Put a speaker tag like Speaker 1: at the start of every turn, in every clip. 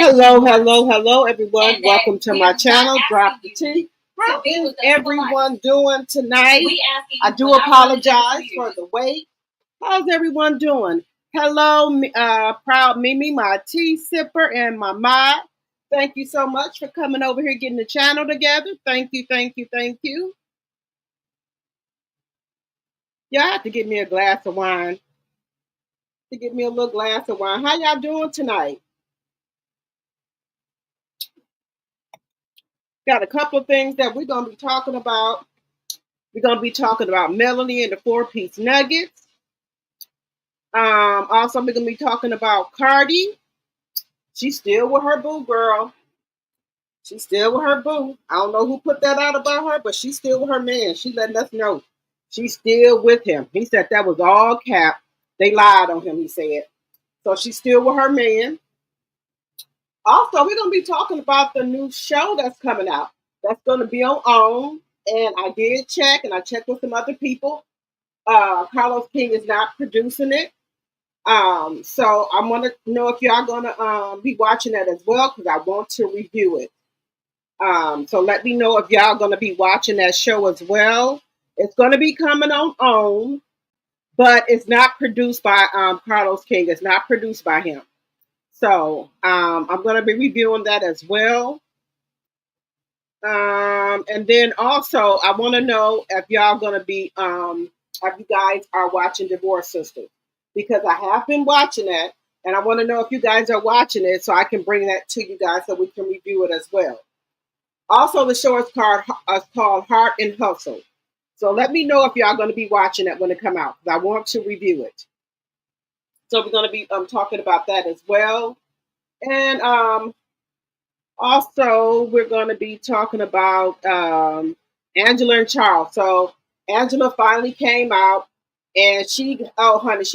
Speaker 1: Hello, hello, hello, everyone. Welcome to my channel, Drop the Tea. How is everyone doing tonight? I do apologize for the wait. How's everyone doing? Hello, proud Mimi, my tea sipper, and my mod. Thank you so much for coming over here, getting the channel together. Thank you, thank you, thank you. Y'all have to get me a glass of wine. To get me a little glass of wine. How y'all doing tonight? Got a couple of things that we're going to be talking about. We're going to be talking about Melanie and the four-piece nuggets. Also, we're going to be talking about Cardi. She's still with her boo, girl. She's still with her boo. I don't know who put that out about her, but she's still with her man. She letting us know she's still with him. He said that was all cap. They lied on him, he said. So she's still with her man. Also, we're going to be talking about the new show that's coming out. That's going to be on OWN. And I did check, and I checked with some other people. Carlos King is not producing it. So I want to know if y'all going to be watching that as well, because I want to review it. So let me know if y'all going to be watching that show as well. It's going to be coming on OWN, but it's not produced by Carlos King. It's not produced by him. So I'm going to be reviewing that as well. And then also, I want to know if y'all going to be, if you guys are watching Divorce Sisters, because I have been watching it, and I want to know if you guys are watching it so I can bring that to you guys so we can review it as well. Also, the show is called Heart and Hustle. So let me know if y'all going to be watching it when it come out, because I want to review it. So we're going to be talking about that as well. And also, we're going to be talking about Angela and Charles. So Angela finally came out, and she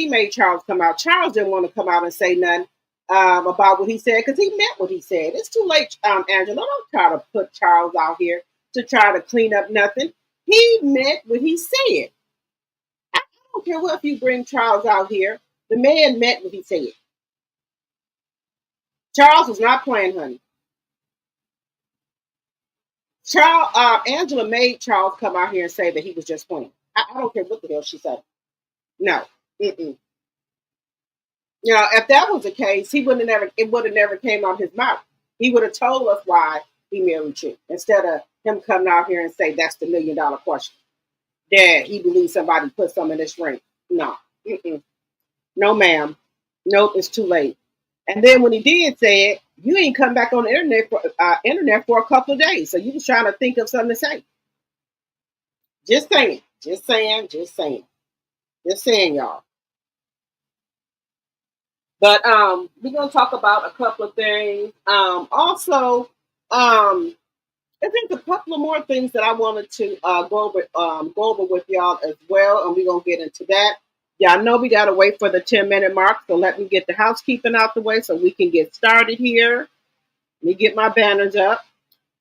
Speaker 1: made Charles come out. Charles didn't want to come out and say nothing about what he said, because he meant what he said. It's too late, Angela. Don't try to put Charles out here to try to clean up nothing. He meant what he said. I don't care what if you bring Charles out here. The man meant what he said. Charles was not playing, honey. Angela made Charles come out here and say that he was just playing. I don't care what the hell she said. No. Mm-mm. You know, if that was the case, it would have never came out his mouth. He would have told us why he married you, instead of him coming out here and say that's the $1 million question. That he believes somebody put some in this ring. No. Mm-mm. No, ma'am. Nope, it's too late. And then when he did say it, you ain't come back on the internet for a couple of days. So you was trying to think of something to say. Just saying. Just saying. Just saying. Just saying, y'all. But we're gonna talk about a couple of things. Also, I think a couple of more things that I wanted to go over with y'all as well, and we're gonna get into that. Y'all know we gotta wait for the 10-minute mark, so let me get the housekeeping out the way so we can get started here. Let me get my banners up.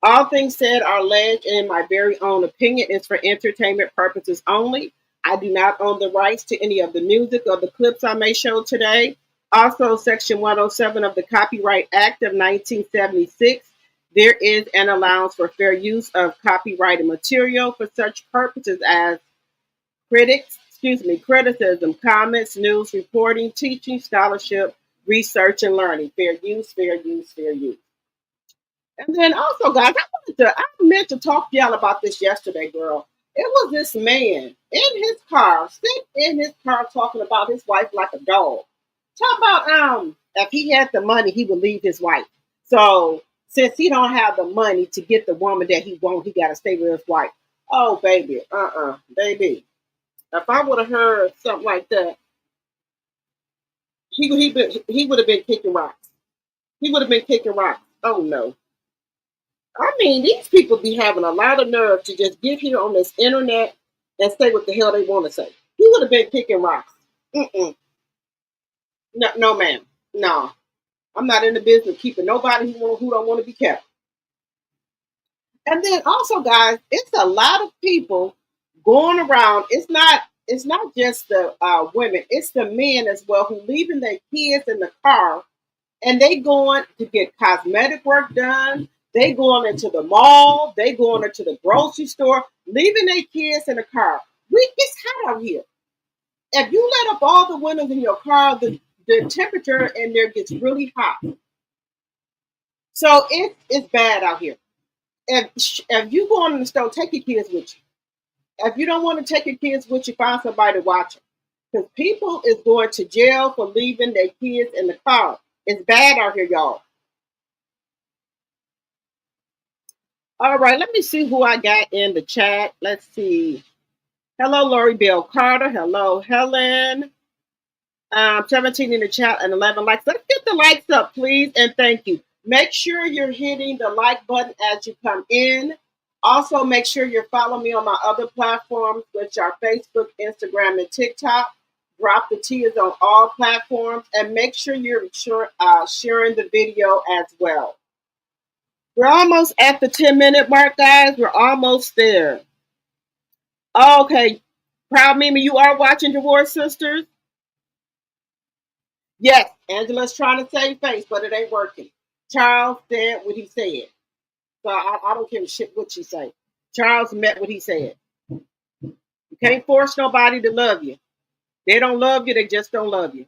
Speaker 1: All things said are alleged, and in my very own opinion, is for entertainment purposes only. I do not own the rights to any of the music or the clips I may show today. Also, Section 107 of the Copyright Act of 1976, there is an allowance for fair use of copyrighted material for such purposes as criticism, comments, news, reporting, teaching, scholarship, research, and learning. Fair use, fair use, fair use. And then also, guys, I meant to talk to y'all about this yesterday, girl. It was this man in his car, sitting in his car, talking about his wife like a dog. Talk about if he had the money, he would leave his wife. So since he don't have the money to get the woman that he want, he got to stay with his wife. Oh, baby, baby. If I would have heard something like that, he would have been kicking rocks. He would have been kicking rocks. Oh no. I mean, these people be having a lot of nerve to just get here on this internet and say what the hell they want to say. He would have been kicking rocks. Mm-mm. No, no, ma'am. No. I'm not in the business of keeping nobody who don't want to be kept. And then also, guys, it's a lot of people going around. It's not just the women. It's the men as well who leaving their kids in the car and they going to get cosmetic work done. They going into the mall. They going into the grocery store, leaving their kids in the car. It's hot out here. If you let up all the windows in your car, the temperature in there gets really hot. So it's bad out here. If you go in the store, take your kids with you. If you don't want to take your kids with you, find somebody to watch them. Because people is going to jail for leaving their kids in the car. It's bad out here, y'all. All right, let me see who I got in the chat. Let's see. Hello, Lori Bell Carter. Hello, Helen. 17 in the chat and 11 likes. Let's get the likes up, please, and thank you. Make sure you're hitting the like button as you come in. Also, make sure you're following me on my other platforms, which are Facebook, Instagram, and TikTok. Drop the T is on all platforms, and make sure you're sharing the video as well. We're almost at the 10-minute mark, guys. We're almost there. Okay. Proud Mimi, you are watching Divorce Sisters? Yes, Angela's trying to save face, but it ain't working. Charles said what he said. So I don't give a shit what you say. Charles meant what he said. You can't force nobody to love you. They don't love you, they just don't love you.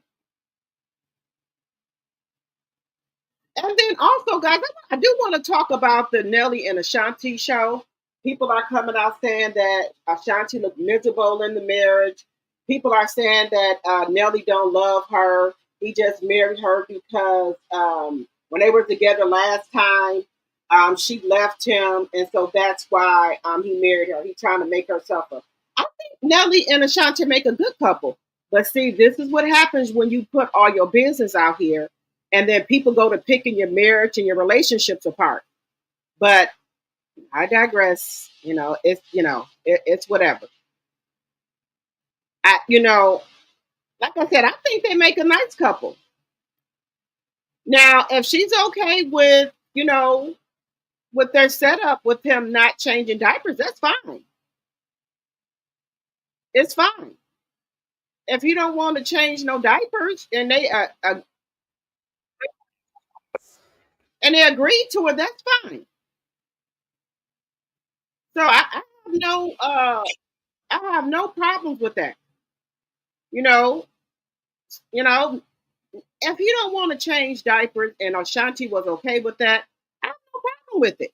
Speaker 1: And then also, guys, I do want to talk about the Nelly and Ashanti show. People are coming out saying that Ashanti looked miserable in the marriage. People are saying that Nelly don't love her. He just married her because when they were together last time, she left him, and so that's why he married her. He's trying to make her suffer. I think Nelly and Ashanti make a good couple. But see, this is what happens when you put all your business out here, and then people go to picking your marriage and your relationships apart. But I digress. It's whatever. Like I said, I think they make a nice couple. Now, if she's okay with, with their setup with him not changing diapers, that's fine. It's fine. If you don't want to change no diapers and they agreed to it, that's fine. So I have no problems with that. You know, you know, if you don't want to change diapers and Ashanti was okay with that, I have no problem with it.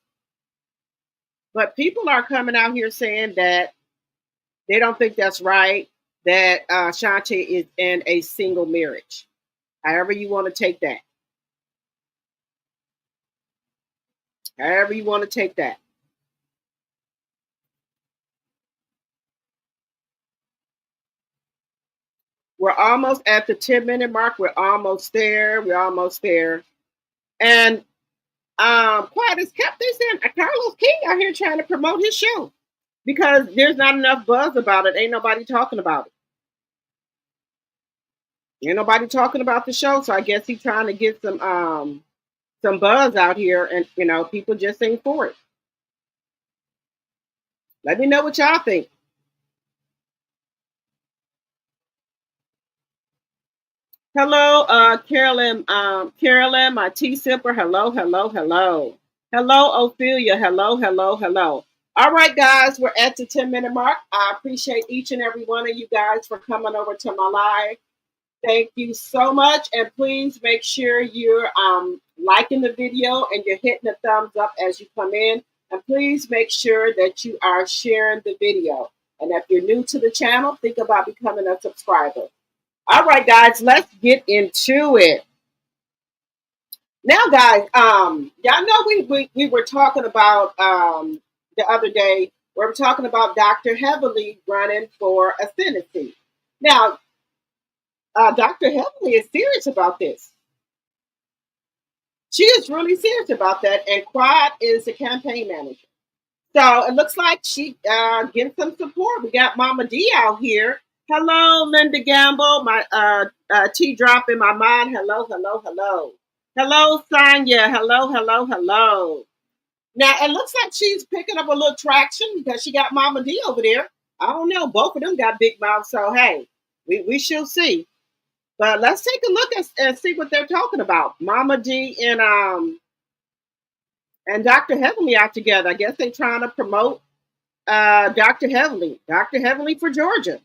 Speaker 1: But people are coming out here saying that they don't think that's right, that Ashanti is in a single marriage. However you want to take that. However you want to take that. We're almost at the 10-minute mark. We're almost there. We're almost there. And quiet as kept, they saying Carlos King out here trying to promote his show because there's not enough buzz about it. Ain't nobody talking about it. Ain't nobody talking about the show. So I guess he's trying to get some buzz out here, and people just ain't for it. Let me know what y'all think. Hello, Carolyn. Carolyn, my tea sipper. Hello, hello, hello. Hello, Ophelia. Hello, hello, hello. All right, guys, we're at the 10-minute mark. I appreciate each and every one of you guys for coming over to my live. Thank you so much. And please make sure you're liking the video and you're hitting the thumbs up as you come in. And please make sure that you are sharing the video. And if you're new to the channel, think about becoming a subscriber. All right, guys, let's get into it. Now, guys, y'all know we were talking about the other day, we were talking about Dr. Heavily running for a Senate seat. Now, Dr. Heavily is serious about this. She is really serious about that, and Quad is the campaign manager. So it looks like she getting some support. We got Mama D out here. Hello, Linda Gamble. My tea drop in my mind. Hello, hello, hello. Hello, Sonia. Hello, hello, hello. Now, it looks like she's picking up a little traction because she got Mama D over there. I don't know. Both of them got big mouths, so hey, we shall see. But let's take a look and see what they're talking about. Mama D and Dr. Heavenly out together. I guess they're trying to promote Dr. Heavenly. Dr. Heavenly for Georgia.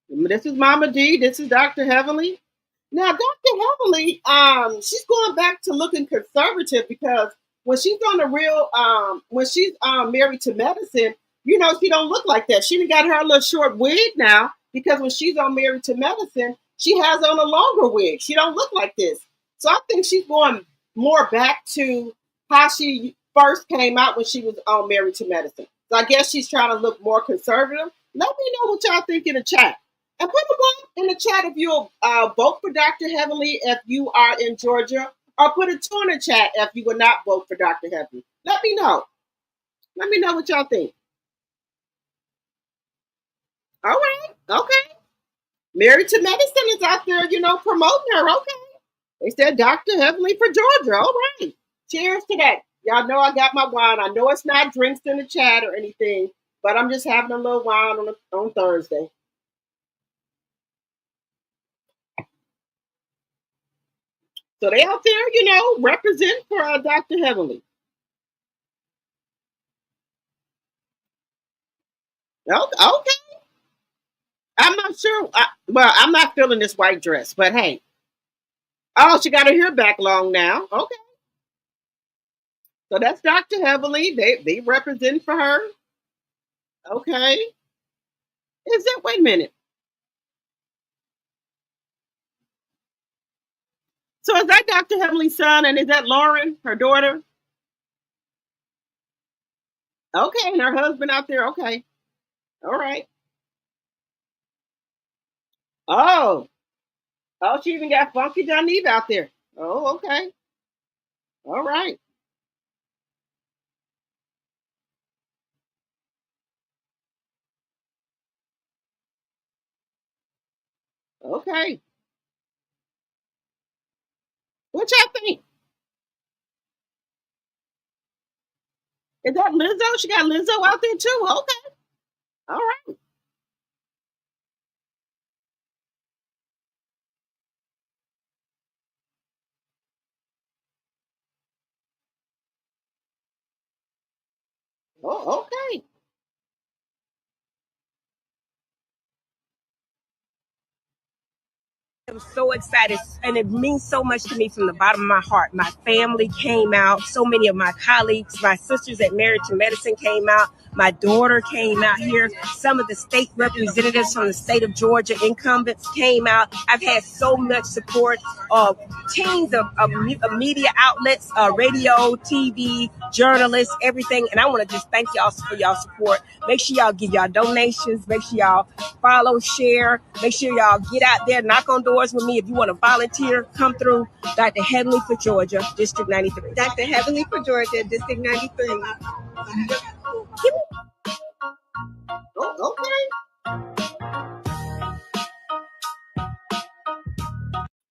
Speaker 1: This is Mama D. This is Dr. Heavenly. Now, Dr. Heavenly, she's going back to looking conservative because when she's on the real, when she's married to medicine, you know, she don't look like that. She done got her little short wig now because when she's on married to medicine, she has on a longer wig. She don't look like this. So I think she's going more back to how she first came out when she was on married to medicine. So I guess she's trying to look more conservative. Let me know what y'all think in the chat. And put a one in the chat if you'll vote for Dr. Heavenly if you are in Georgia, or put a two in the chat if you would not vote for Dr. Heavenly. Let me know. Let me know what y'all think. All right. Okay. Married to Medicine is out there, you know, promoting her. Okay. They said Dr. Heavenly for Georgia. All right. Cheers to that. Y'all know I got my wine. I know it's not drinks in the chat or anything, but I'm just having a little wine on Thursday. So they out there, you know, represent for Dr. Heavenly. Okay. I'm not sure. Well, I'm not feeling this white dress, but hey. Oh, she got her hair back long now. Okay. So that's Dr. Heavenly. They represent for her. Okay. Is that wait a minute? So is that Dr. Heavenly's son and is that Lauren, her daughter? Okay, and her husband out there. Okay. All right. Oh. Oh, she even got Funky Johnny out there. Oh, okay. All right. Okay. What y'all think? Is that Lizzo? She got Lizzo out there too. Okay. All right. Oh, okay.
Speaker 2: I'm so excited, and it means so much to me from the bottom of my heart. My family came out, so many of my colleagues, my sisters at Married to Medicine came out, my daughter came out here, some of the state representatives from the state of Georgia, incumbents came out. I've had so much support of teams of media outlets, radio, TV, journalists, everything, and I want to just thank y'all for y'all support. Make sure y'all give y'all donations, make sure y'all follow, share, make sure y'all get out there, knock on doors with me. If you want to volunteer, come through. Dr. Heavenly for Georgia, District 93.
Speaker 3: Dr. Heavenly for Georgia, District 93.
Speaker 1: Oh, okay.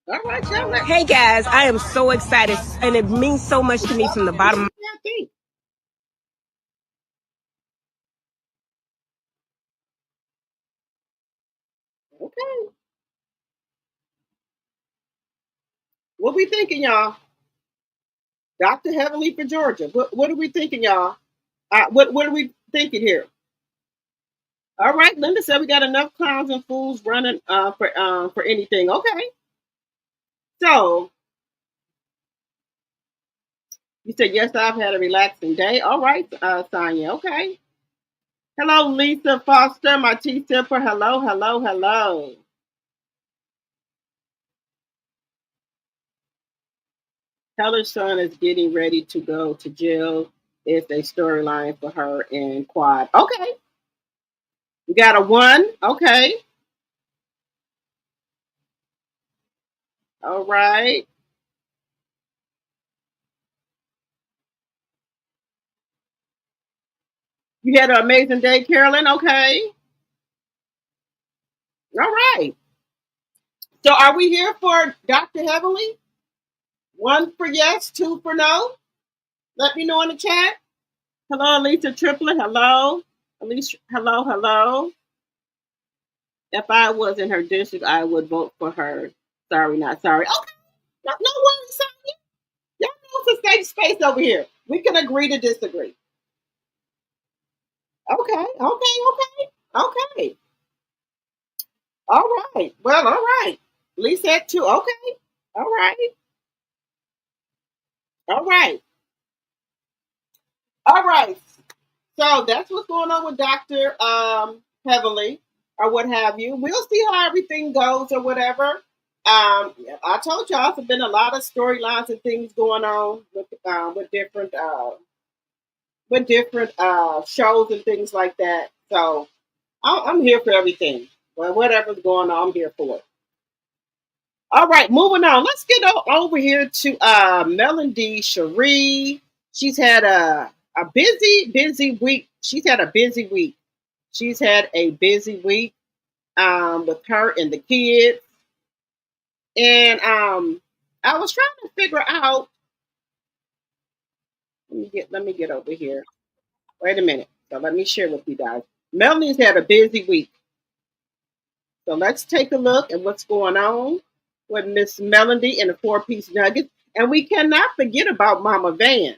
Speaker 1: All right, y'all.
Speaker 2: Hey guys, I am so excited, and it means so much to me from the bottom.
Speaker 1: Okay. What we thinking, y'all? Dr. Heavenly for Georgia. What are we thinking, y'all? What are we thinking here? All right, Linda said we got enough clowns and fools running for anything. Okay. So you said yes, I've had a relaxing day. All right, Sonia. Okay. Hello, Lisa Foster, my tea sipper. Hello, hello, hello. Taylor's son is getting ready to go to jail. It's a storyline for her in Quad. Okay. We got a one. Okay. All right. You had an amazing day, Carolyn. Okay. All right. So are we here for Dr. Heavenly? One for yes, two for no. Let me know in the chat. Hello, Alicia Triplet. Hello. Alicia, hello, hello. If I was in her district, I would vote for her. Sorry, not sorry. Okay, no worries. Y'all know it's a safe space over here. We can agree to disagree. Okay, okay. All right. Well, all right. At least that too. Okay. All right. All right. All right. So that's what's going on with Dr. Heavenly or what have you. We'll see how everything goes or whatever. I told y'all there's been a lot of storylines and things going on with different shows and things like that. So I'm here for everything. Well, whatever's going on, I'm here for it. All right, moving on. Let's get over here to Melody Cherie. She's had a busy week. She's had a busy week. She's had a busy week with her and the kids. And I was trying to figure out. Let me get over here. Wait a minute. So let me share with you guys. Melanie's had a busy week. So let's take a look at what's going on with Miss Melody and the four-piece nuggets. And we cannot forget about Mama Van.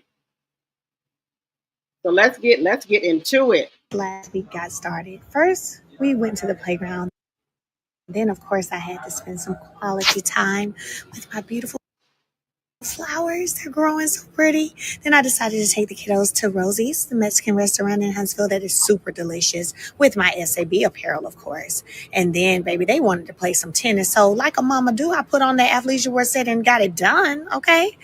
Speaker 1: So let's get into it.
Speaker 4: Last week got started. First, we went to the playground. Then, of course, I had to spend some quality time with my beautiful flowers. They're growing so pretty. Then I decided to take the kiddos to Rosie's, the Mexican restaurant in Huntsville that is super delicious, with my SAB apparel, of course. And then, baby, they wanted to play some tennis. So like a mama do, I put on the athleisure wear set and got it done, okay?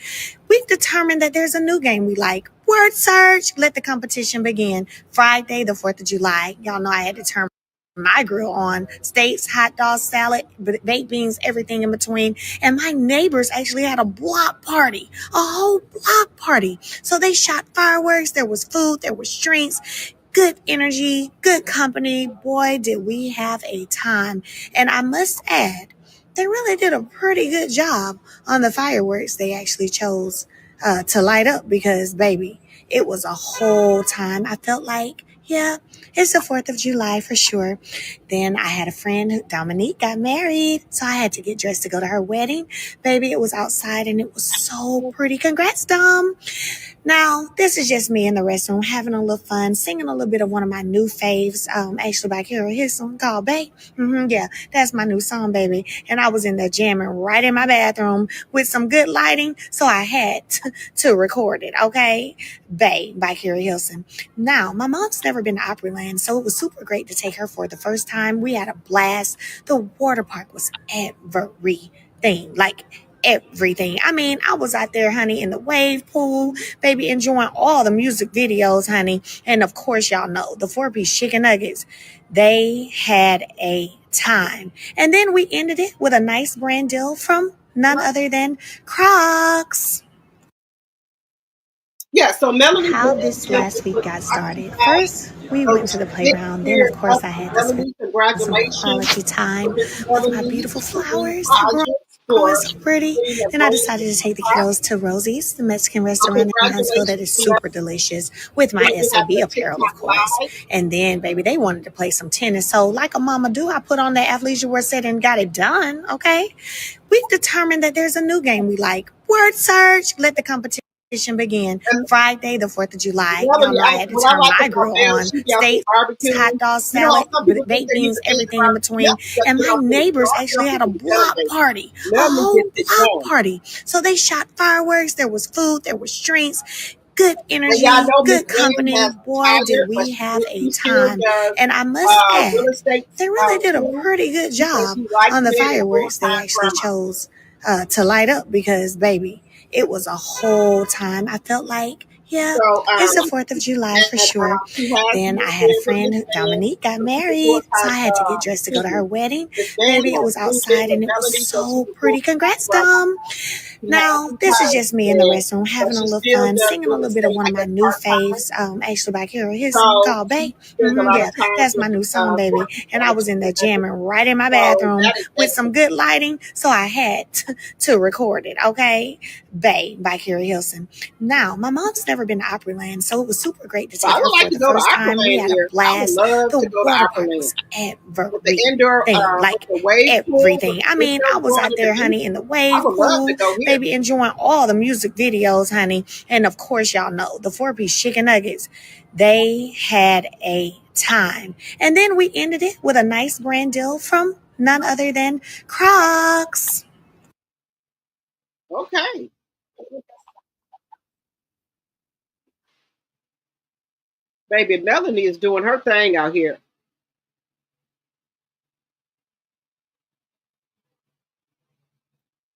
Speaker 4: We've determined that there's a new game we like. Word search. Let the competition begin. Friday, the 4th of July. Y'all know I had to turn my grill on steaks, hot dogs, salad, baked beans, everything in between. And my neighbors actually had a block party, a whole block party. So they shot fireworks. There was food. There was drinks. Good energy, good company. Boy, did we have a time. And I must add, they really did a pretty good job on the fireworks they actually chose to light up because, baby, it was a whole time. I felt like, yeah, it's the 4th of July for sure. Then I had a friend, Dominique, got married, so I had to get dressed to go to her wedding. Baby, it was outside and it was so pretty. Congrats, Dom. Now, this is just me in the restroom having a little fun, singing a little bit of one of my new faves, actually by Carol Hilson called Bay. Yeah, that's my new song, baby. And I was in there jamming right in my bathroom with some good lighting, so I had to record it, okay? Bay by Carol Hilson. Now, my mom's never been to Opryland, so it was super great to take her for the first time. We had a blast. The water park was everything, like everything. I mean, I was out there, honey, in the wave pool, baby, enjoying all the music videos, honey. And of course, y'all know the four-piece chicken nuggets. They had a time. And then we ended it with a nice brand deal from none other than Crocs.
Speaker 1: Yeah, so Melanie.
Speaker 4: How this last week got started. First, we went to the playground. Then, of course, I had to spend some quality time with my beautiful flowers. They're growing so pretty. Then I decided to take the kiddos to Rosie's, the Mexican restaurant in Huntsville that is super delicious, with my SAB apparel, of course. And then, baby, they wanted to play some tennis. So like a mama do, I put on the athleisure wear set and got it done, okay? We've determined that there's a new game we like. Word search. Let the competition begin. Friday, the 4th of July. Y'all know I had to turn my grill on steaks, hot dogs, salad, baked beans, everything in between. And my neighbors actually had a block party, a whole block party. So they shot fireworks. There was food. There was drinks. Good energy, good company. Boy, did we have a time. And I must add, they really did a pretty good job on the fireworks they actually chose to light up because, baby, it was a whole time. I felt like, yeah, it's the 4th of July for sure. Then I had a friend, Dominique, got married, so I had to get dressed to go to her wedding. Baby, it was outside and it was so pretty. Congrats, Dom. Now, this is just me in the restroom having a little fun, singing a little bit of one of my new faves, actually by Carol Hilson called Bay. Yeah, that's my new song, baby. And I was in there jamming right in my bathroom with some good lighting, so I had to record it, okay? Bay by Carol Hilson. Now, my mom's never never been to Opryland, so it was super great to
Speaker 1: But I
Speaker 4: take her
Speaker 1: would like
Speaker 4: for
Speaker 1: to
Speaker 4: the
Speaker 1: go to
Speaker 4: first time. We
Speaker 1: Aqualand
Speaker 4: had a
Speaker 1: here. I would
Speaker 4: blast.
Speaker 1: love
Speaker 4: The
Speaker 1: to go to
Speaker 4: water park
Speaker 1: Aqualand
Speaker 4: was
Speaker 1: with the indoor,
Speaker 4: everything,
Speaker 1: with
Speaker 4: like
Speaker 1: the wave pool, with
Speaker 4: everything. I
Speaker 1: the
Speaker 4: mean, I
Speaker 1: indoor
Speaker 4: was
Speaker 1: going
Speaker 4: out
Speaker 1: in the
Speaker 4: there,
Speaker 1: deep.
Speaker 4: honey, in the
Speaker 1: I
Speaker 4: wave
Speaker 1: would love to
Speaker 4: pool,
Speaker 1: go here.
Speaker 4: baby, enjoying all the music videos, honey. And of course, y'all know the 4-piece chicken nuggets. They had a time. And then we ended it with a nice brand deal from none other than Crocs.
Speaker 1: Okay. Baby, Melanie is doing her thing out here.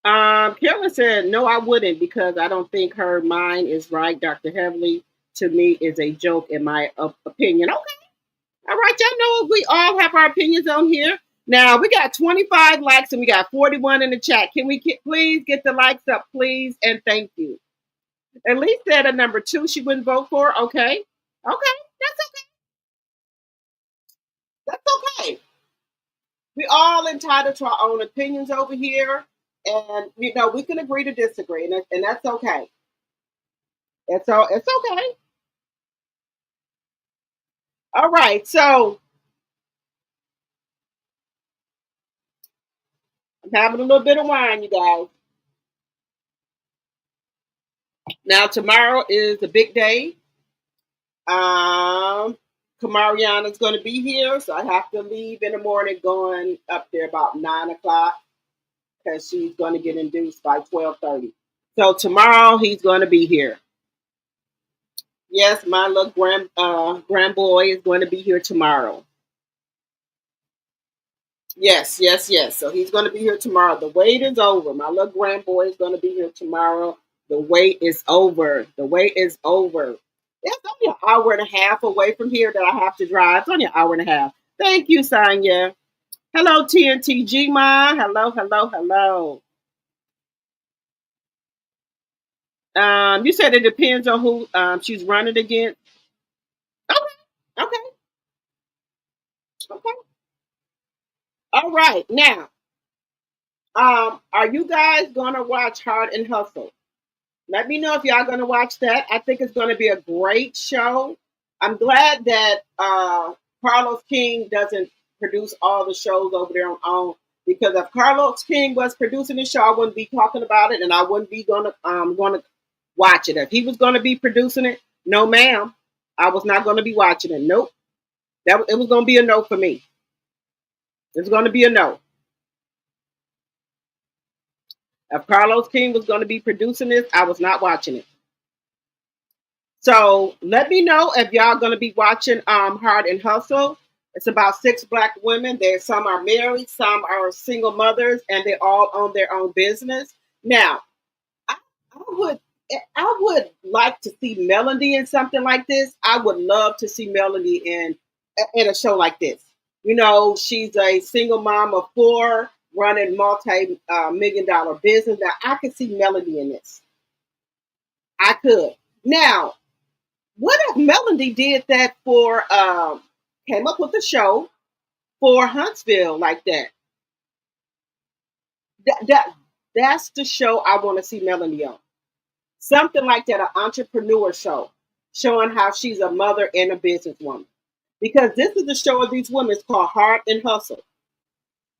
Speaker 1: Kelly said, no, I wouldn't because I don't think her mind is right. Dr. Heavily, to me, is a joke in my opinion. Okay. All right. Y'all know we all have our opinions on here. Now, we got 25 likes and we got 41 in the chat. Can we please get the likes up, please? And thank you. At least said a number 2 she wouldn't vote for. Okay. Okay. That's okay. That's okay. We all entitled to our own opinions over here. And, we can agree to disagree. And that's okay. It's okay. All right. So I'm having a little bit of wine, you guys. Now tomorrow is a big day. Kamariana's going to be here, so I have to leave in the morning, going up there about 9 o'clock because she's going to get induced by 12:30. So tomorrow he's going to be here. Yes, my little grand boy is going to be here tomorrow. Yes, yes, yes. So he's going to be here tomorrow. The wait is over. My little grand boy is going to be here tomorrow. The wait is over. The wait is over. It's only an hour and a half away from here that I have to drive. It's only an hour and a half. Thank you, Sonya. Hello, TNT Ma. Hello, hello, hello. You said it depends on who she's running against. Okay, okay, okay. All right. Now, are you guys gonna watch Hard and Hustle? Let me know if y'all gonna watch that. I think it's gonna be a great show. I'm glad that Carlos King doesn't produce all the shows over there on because if Carlos King was producing the show, I wouldn't be talking about it and I wouldn't be gonna watch it. If he was gonna be producing it, no ma'am. I was not gonna be watching it. Nope. It was gonna be a no for me. It's gonna be a no. If Carlos King was gonna be producing this, I was not watching it. So let me know if y'all gonna be watching Hard and Hustle. It's about 6 black women. Some are married, some are single mothers, and they all own their own business. Now, I, I would I would like to see Melody in something like this. I would love to see Melody in a show like this. She's a single mom of 4 running multi-million-dollar business. Now I could see Melody in this. I could. Now, what if Melody did that for came up with a show for Huntsville like that? That's the show I want to see Melody on. Something like that, an entrepreneur show, showing how she's a mother and a businesswoman. Because this is the show of these women. It's called Hard and Hustle.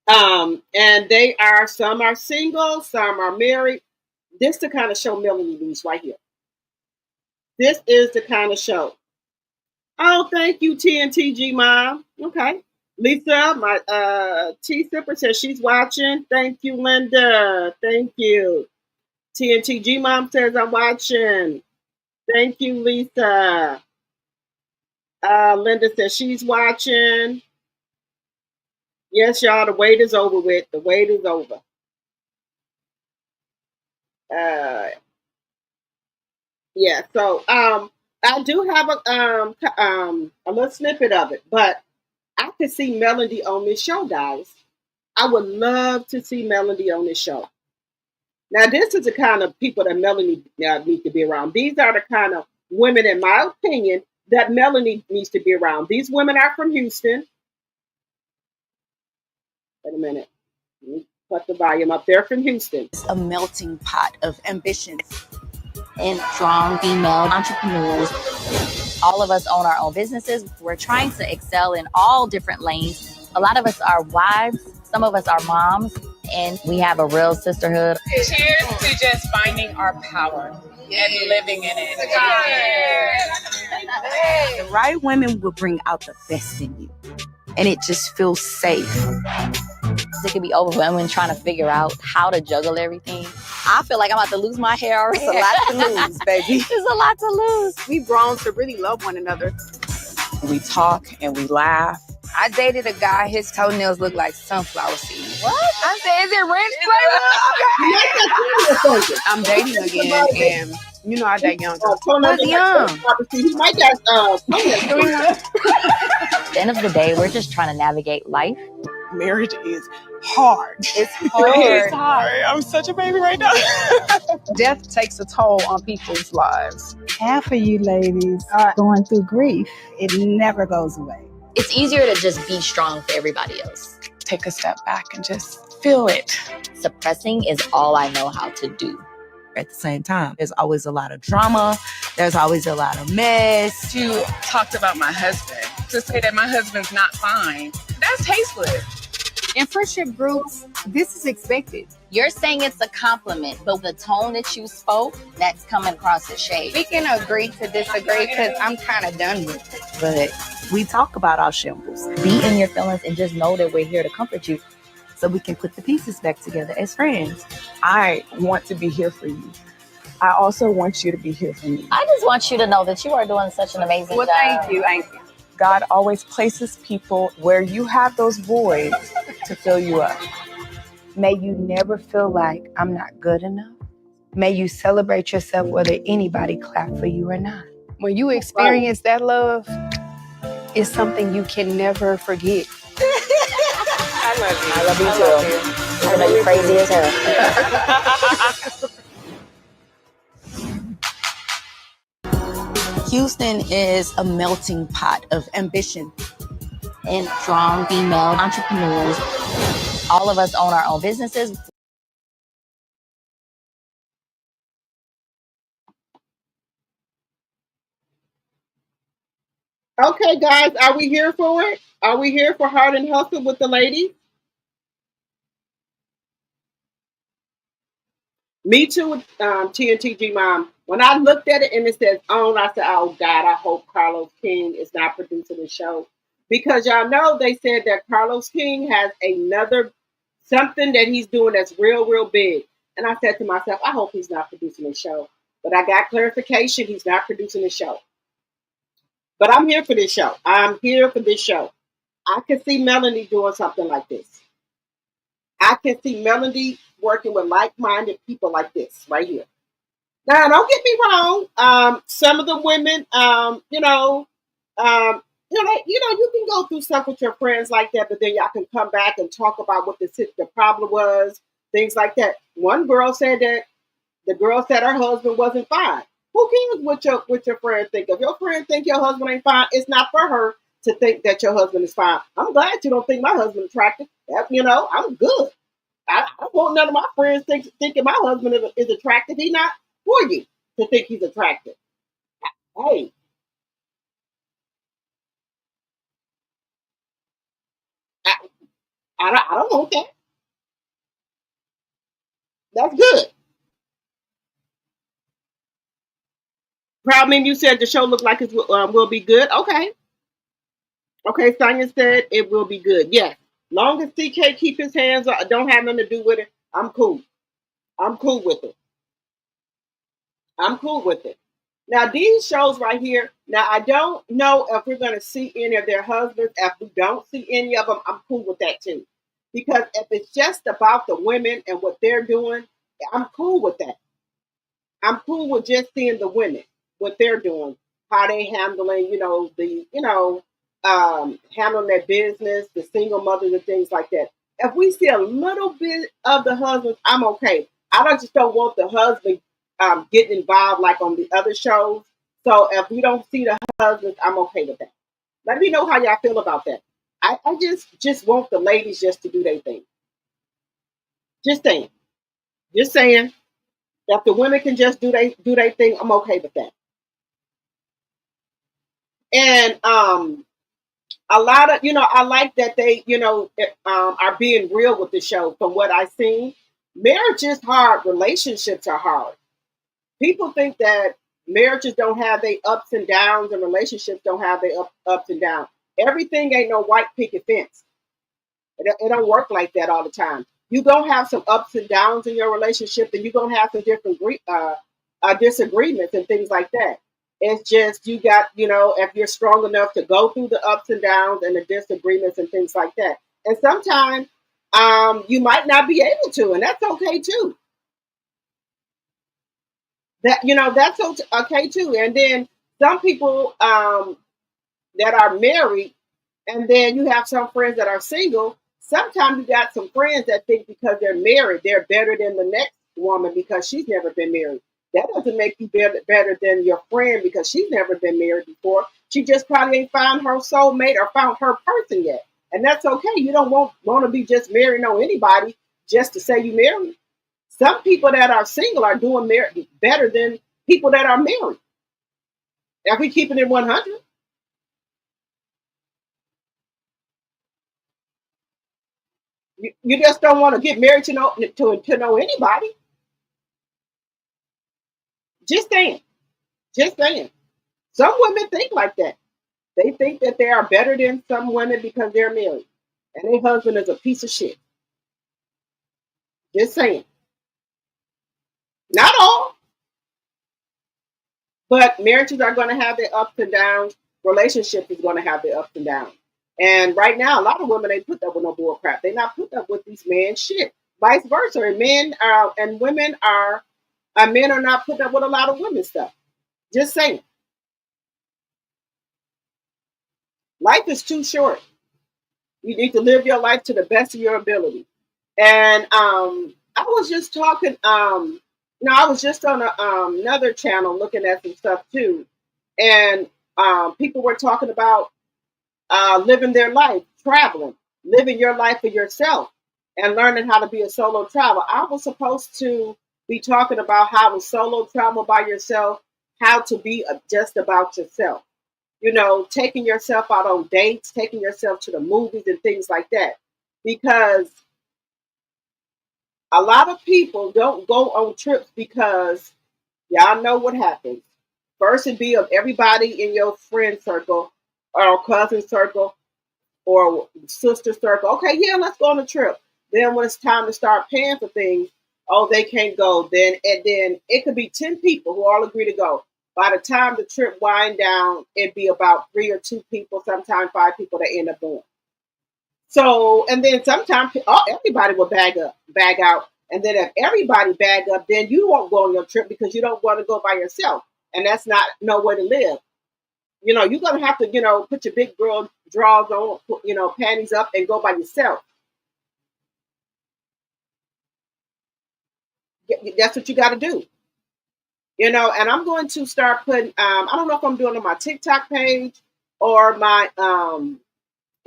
Speaker 1: And some are single, some are married. This is the kind of show Melody needs right here. This is the kind of show. Oh, thank you, TNTG Mom. Okay. Lisa, my T Sipper says she's watching. Thank you, Linda. Thank you. TNTG Mom says I'm watching. Thank you, Lisa. Linda says she's watching. Yes, y'all, the wait is over with. The wait is over. Yeah, so I do have a little snippet of it, but I could see Melody on this show, guys. I would love to see Melody on this show. Now, this is the kind of people that Melanie needs to be around. These are the kind of women, in my opinion, that Melanie needs to be around. These women are from Houston. Wait a minute. Let me put the volume up. They're from Houston.
Speaker 5: A melting pot of ambitions. and strong female entrepreneurs. All of us own our own businesses. We're trying to excel in all different lanes. A lot of us are wives, some of us are moms, and we have a real sisterhood.
Speaker 6: Cheers to just finding our power and living in it.
Speaker 7: The right women will bring out the best in you, and it just feels safe.
Speaker 5: It can be overwhelming trying to figure out how to juggle everything. I feel like I'm about to lose my hair already.
Speaker 7: It's a lot to lose, baby.
Speaker 5: There's a lot to lose.
Speaker 3: We've grown to really love one another.
Speaker 7: We talk and we laugh. I dated a guy, his toenails look like sunflower seeds.
Speaker 5: What?
Speaker 7: I said, is it rent? Okay. I'm dating again, and you know I date young.
Speaker 1: What's
Speaker 7: young?
Speaker 1: He might got
Speaker 5: At the end of the day, we're just trying to navigate life.
Speaker 7: Marriage is hard.
Speaker 5: It's hard.
Speaker 7: It's hard. I'm such a baby right now. Death takes a toll on people's lives.
Speaker 8: Half of you ladies are going through grief. It never goes away.
Speaker 5: It's easier to just be strong for everybody else.
Speaker 7: Take a step back and just feel it.
Speaker 5: Suppressing is all I know how to do.
Speaker 7: At the same time, there's always a lot of drama. There's always a lot of mess.
Speaker 6: You talked about my husband. To say that my husband's not fine, that's tasteless.
Speaker 3: In friendship groups, this is expected.
Speaker 5: You're saying it's a compliment, but the tone that you spoke, that's coming across as shade.
Speaker 3: We can agree to disagree because I'm kind of done with it.
Speaker 7: But we talk about our shambles.
Speaker 5: Be in your feelings and just know that we're here to comfort you.
Speaker 7: So we can put the pieces back together as friends. I want to be here for you. I also want you to be here for me.
Speaker 5: I just want you to know that you are doing such an amazing job.
Speaker 3: Thank you.
Speaker 7: God always places people where you have those voids to fill you up. May you never feel like I'm not good enough. May you celebrate yourself whether anybody clap for you or not.
Speaker 3: When you experience that love, it's something you can never forget.
Speaker 5: I love you too. I know you're crazy as hell.
Speaker 7: Houston is a melting pot of ambition
Speaker 5: and strong female entrepreneurs. All of us own our own businesses.
Speaker 1: Okay, guys, are we here for it? Are we here for Hard and Hustle with the ladies? Me too with TNTG Mom. When I looked at it and it says on, I said, oh God, I hope Carlos King is not producing the show. Because y'all know they said that Carlos King has another something that he's doing that's real, real big. And I said to myself, I hope he's not producing the show. But I got clarification, he's not producing the show. But I'm here for this show. I'm here for this show. I can see Melanie doing something like this. I can see Melanie working with like-minded people like this right here. Now, don't get me wrong. Some of the women, you can go through stuff with your friends like that, but then y'all can come back and talk about what the problem was, things like that. One girl said that the girl said her husband wasn't fine. Who cares what your friend think? If your friend think your husband ain't fine, it's not for her to think that your husband is fine. I'm glad you don't think my husband attractive. I'm good. I don't want none of my friends thinking my husband is attractive. He's not for you to think he's attractive. Hey. I don't want that. That's good. Proud Man, you said the show looked like it will be good. Okay. Okay, Sonia said it will be good. Yes. Long as CK keep his hands up, don't have nothing to do with it, I'm cool. I'm cool with it. I'm cool with it. Now, these shows right here, now I don't know if we're going to see any of their husbands. If we don't see any of them, I'm cool with that too. Because if it's just about the women and what they're doing, I'm cool with that. I'm cool with just seeing the women, what they're doing, how they handling, handling their business, the single mothers and things like that. If we see a little bit of the husbands, I'm okay. I just don't want the husband getting involved like on the other shows. So if we don't see the husbands, I'm okay with that. Let me know how y'all feel about that. I just want the ladies just to do their thing. Just saying. If the women can just do they thing, I'm okay with that. And a lot of I like that they are being real with the show. From what I've seen, marriage is hard, relationships are hard. People think that marriages don't have their ups and downs and relationships don't have their ups and downs. Everything ain't no white picket fence. It don't work like that all the time. You're going to have some ups and downs in your relationship, and you're going to have some different disagreements and things like that. It's just you got, if you're strong enough to go through the ups and downs and the disagreements and things like that. And sometimes you might not be able to, and that's okay too. That's okay too. And then some people that are married, and then you have some friends that are single. Sometimes you got some friends that think because they're married, they're better than the next woman because she's never been married. That doesn't make you better than your friend because she's never been married before. She just probably ain't found her soulmate or found her person yet. And that's okay. You don't want to be just marrying on anybody just to say you married. Some people that are single are doing better than people that are married. If we keeping it 100, you just don't want to get married to know anybody. Just saying. Just saying. Some women think like that. They think that they are better than some women because they're married. And their husband is a piece of shit. Just saying. Not all, but marriages are going to have their ups and downs. Relationship is going to have their ups and downs. And right now, a lot of women ain't put up with no bull crap. They not put up with these men shit. Vice versa. And men are not putting up with a lot of women stuff. Just saying. Life is too short. You need to live your life to the best of your ability. And I was just talking. I was just on another channel looking at some stuff too, and people were talking about living their life, traveling, living your life for yourself, and learning how to be a solo traveler. I was supposed to be talking about how to solo travel by yourself, how to be just about yourself. Taking yourself out on dates, taking yourself to the movies and things like that. Because a lot of people don't go on trips because y'all know what happens. First, it'd be of everybody in your friend circle or cousin circle or sister circle. Okay, yeah, let's go on a trip. Then when it's time to start paying for things, oh, they can't go. Then it could be 10 people who all agree to go. By the time the trip wind down, it'd be about 3 or 2 people, sometimes 5 people that end up going. So, and then sometimes everybody will bag out. And then if everybody bag up, then you won't go on your trip because you don't want to go by yourself. And that's not no way to live. You're going to have to, put your big girl drawers on, panties up and go by yourself. That's what you got to do. And I'm going to start putting, I don't know if I'm doing it on my TikTok page or my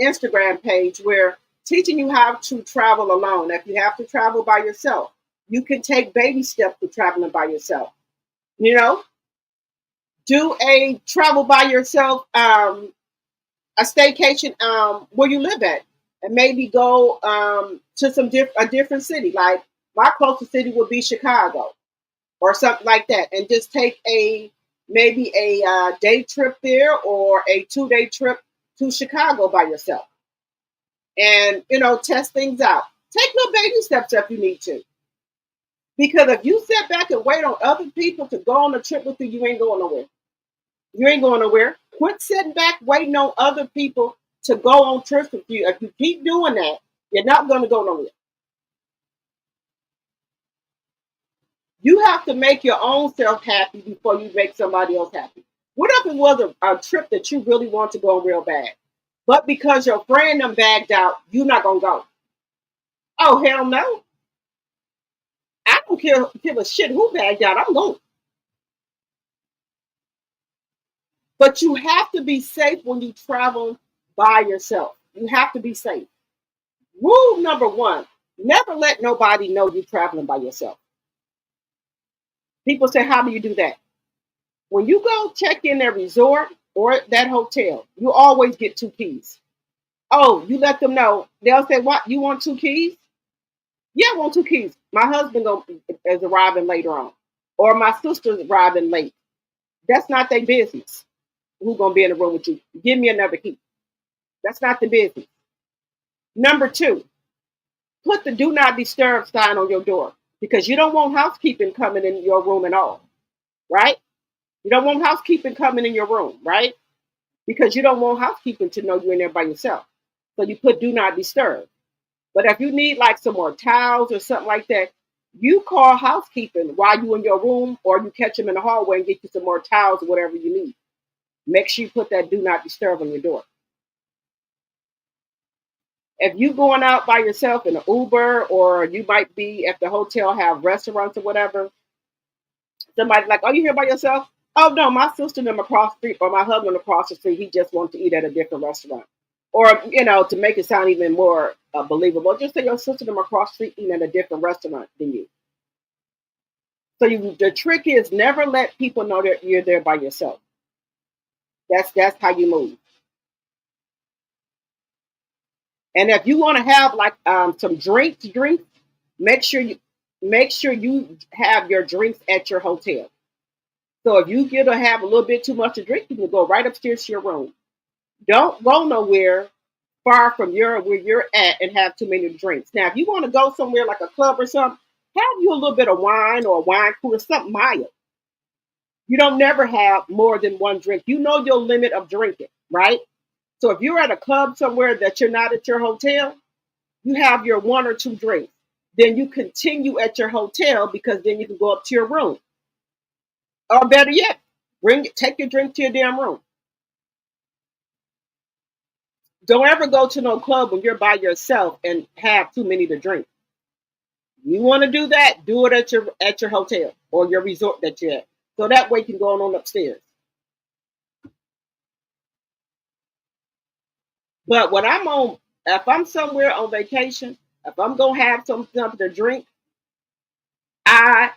Speaker 1: Instagram page, where teaching you how to travel alone. If you have to travel by yourself, you can take baby steps to traveling by yourself. Do a travel by yourself, a staycation where you live at, and maybe go to a different city. Like my closest city would be Chicago or something like that, and just take maybe a day trip there or a 2-day trip to Chicago by yourself. And test things out. Take little baby steps if you need to. Because if you sit back and wait on other people to go on a trip with you, you ain't going nowhere. You ain't going nowhere. Quit sitting back waiting on other people to go on trips with you. If you keep doing that, you're not going to go nowhere. You have to make your own self happy before you make somebody else happy. What if it was a trip that you really want to go on real bad, but because your friend them bagged out, you're not going to go? Oh, hell no. I don't give a shit who bagged out. I'm going. But you have to be safe when you travel by yourself. You have to be safe. Rule number 1, never let nobody know you're traveling by yourself. People say, how do you do that? When you go check in a resort or that hotel, you always get 2 keys. Oh, you let them know. They'll say, what, you want 2 keys? Yeah, I want 2 keys. My husband is arriving later on. Or my sister's arriving late. That's not their business. Who's gonna be in the room with you? Give me another key. That's not the business. Number two, put the do not disturb sign on your door because you don't want housekeeping coming in your room at all, right? You don't want housekeeping coming in your room, right? Because you don't want housekeeping to know you're in there by yourself. So you put do not disturb. But if you need like some more towels or something like that, you call housekeeping while you in your room, or you catch them in the hallway and get you some more towels or whatever you need. Make sure you put that do not disturb on your door. If you going out by yourself in an Uber, or you might be at the hotel, have restaurants or whatever, somebody like, oh, you here by yourself? Oh no, my sister them across the street or my husband across the street, he just wants to eat at a different restaurant. Or, to make it sound even more believable, just say your sister them across the street eating at a different restaurant than you. So the trick is never let people know that you're there by yourself. That's how you move. And if you want to have like some drinks, make sure you have your drinks at your hotel. So if you get to have a little bit too much to drink, you can go right upstairs to your room. Don't go nowhere far from where you're at and have too many drinks. Now, if you want to go somewhere like a club or something, have you a little bit of wine or a wine cooler, something mild. You don't never have more than one drink. You know your limit of drinking, right? So if you're at a club somewhere that you're not at your hotel, you have your 1 or 2 drinks. Then you continue at your hotel because then you can go up to your room. Or better yet, take your drink to your damn room. Don't ever go to no club when you're by yourself and have too many to drink. You want to do that? Do it at your hotel or your resort that you're at. So that way you can go on upstairs. But if I'm somewhere on vacation, if I'm gonna have something to drink, I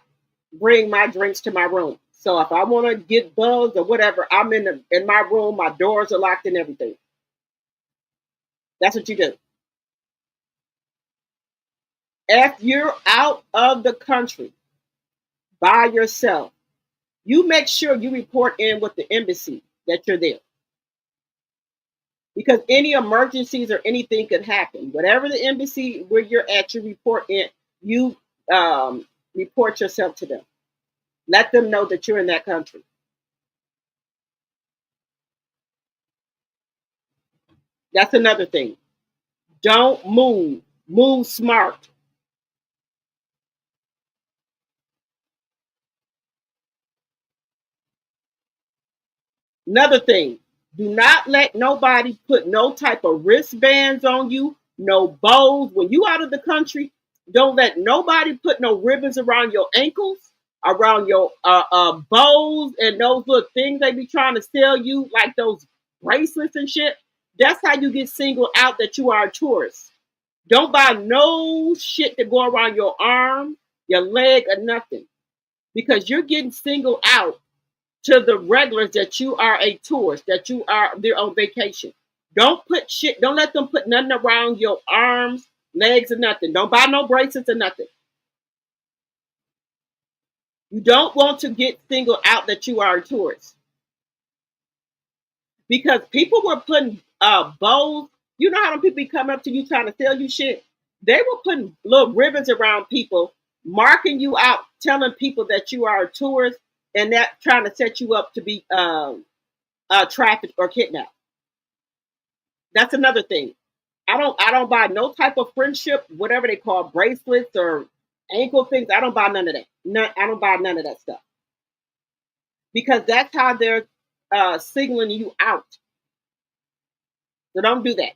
Speaker 1: bring my drinks to my room. So if I want to get buzzed or whatever, I'm in my room. My doors are locked and everything. That's what you do. If you're out of the country by yourself, you make sure you report in with the embassy that you're there. Because any emergencies or anything could happen. Whatever the embassy where you're at, you report in, you report yourself to them. Let them know that you're in that country. That's another thing. Don't move. Move smart. Another thing, do not let nobody put no type of wristbands on you, no bows. When you out of the country, don't let nobody put no ribbons around your ankles, around your bows, and those little things they be trying to sell you, like those bracelets and shit. That's how you get singled out that you are a tourist. Don't buy no shit to go around your arm, your leg, or nothing, because you're getting singled out to the regulars that you are a tourist, that you are there on vacation. Don't let them put nothing around your arms, legs, or nothing. Don't buy no bracelets or nothing. You don't want to get singled out that you are a tourist. Because people were putting bows, you know how them people be coming up to you trying to sell you shit? They were putting little ribbons around people, marking you out, telling people that you are a tourist, and that trying to set you up to be trafficked or kidnapped. That's another thing. I don't buy no type of friendship, whatever they call bracelets or ankle things. I don't buy none of that. I don't buy none of that stuff. Because that's how they're signaling you out. So don't do that.